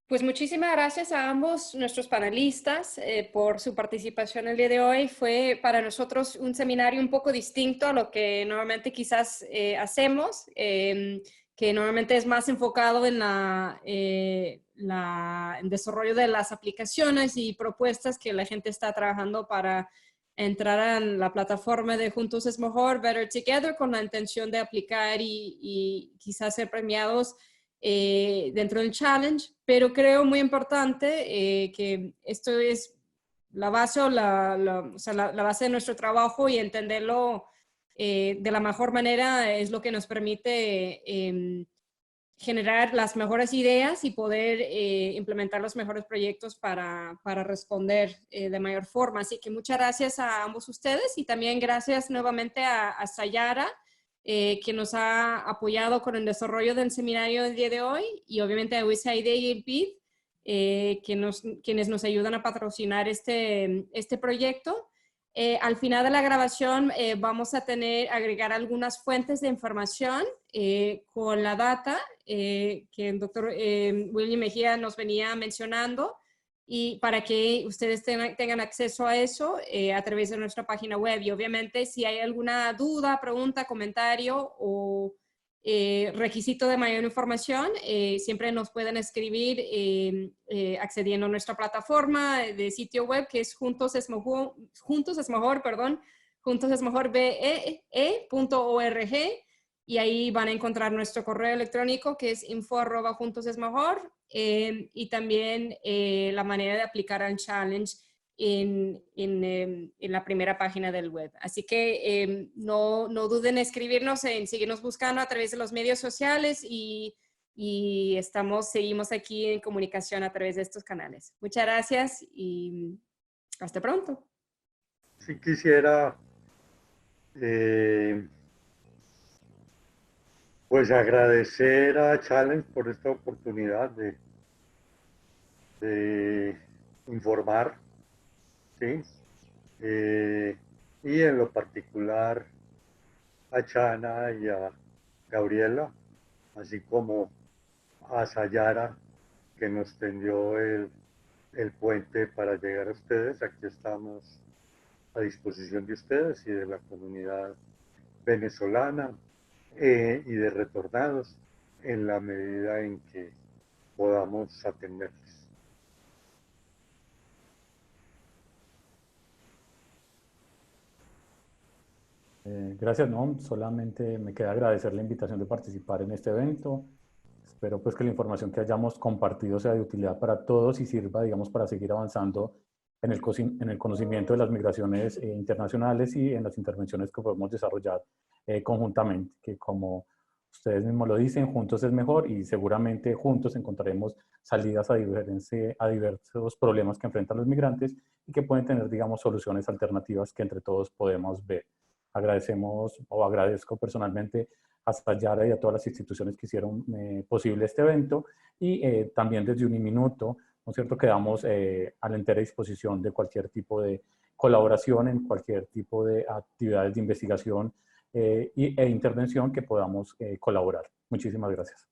Pues muchísimas gracias a ambos nuestros panelistas por su participación el día de hoy. Fue para nosotros un seminario un poco distinto a lo que normalmente quizás hacemos, que normalmente es más enfocado en el desarrollo de las aplicaciones y propuestas que la gente está trabajando para entrar en la plataforma de Juntos es Mejor, Better Together, con la intención de aplicar y quizás ser premiados dentro del challenge, pero creo muy importante que esto es la base, o la base de nuestro trabajo, y entenderlo de la mejor manera es lo que nos permite generar las mejores ideas y poder implementar los mejores proyectos para responder de mayor forma. Así que muchas gracias a ambos ustedes, y también gracias nuevamente a Sayara, que nos ha apoyado con el desarrollo del seminario del día de hoy, y obviamente a USAID y el BID, quienes nos ayudan a patrocinar este proyecto. Al final de la grabación vamos a agregar algunas fuentes de información con la data que el doctor William Mejía nos venía mencionando, y para que ustedes tengan acceso a eso a través de nuestra página web. Y obviamente si hay alguna duda, pregunta, comentario o requisito de mayor información, siempre nos pueden escribir accediendo a nuestra plataforma de sitio web, que es juntosesmejor.org, y ahí van a encontrar nuestro correo electrónico que es info@juntosesmejor, y también la manera de aplicar al challenge en la primera página del web. Así que no duden en escribirnos, en seguirnos buscando a través de los medios sociales y seguimos aquí en comunicación a través de estos canales. Muchas gracias y hasta pronto. Sí quisiera pues agradecer a Challenge por esta oportunidad de informar, ¿sí? Y en lo particular a Chana y a Gabriela, así como a Sayara, que nos tendió el puente para llegar a ustedes. Aquí estamos a disposición de ustedes y de la comunidad venezolana y de retornados en la medida en que podamos atenderles. Gracias, no, solamente me queda agradecer la invitación de participar en este evento. Espero pues que la información que hayamos compartido sea de utilidad para todos y sirva, digamos, para seguir avanzando en el conocimiento de las migraciones internacionales y en las intervenciones que podemos desarrollar conjuntamente, que como ustedes mismos lo dicen, juntos es mejor y seguramente juntos encontraremos salidas a diversos problemas que enfrentan los migrantes y que pueden tener, digamos, soluciones alternativas que entre todos podemos ver. Agradezco personalmente a Sayara y a todas las instituciones que hicieron posible este evento y también desde Uniminuto, ¿no es cierto?, quedamos a la entera disposición de cualquier tipo de colaboración en cualquier tipo de actividades de investigación e intervención que podamos colaborar. Muchísimas gracias.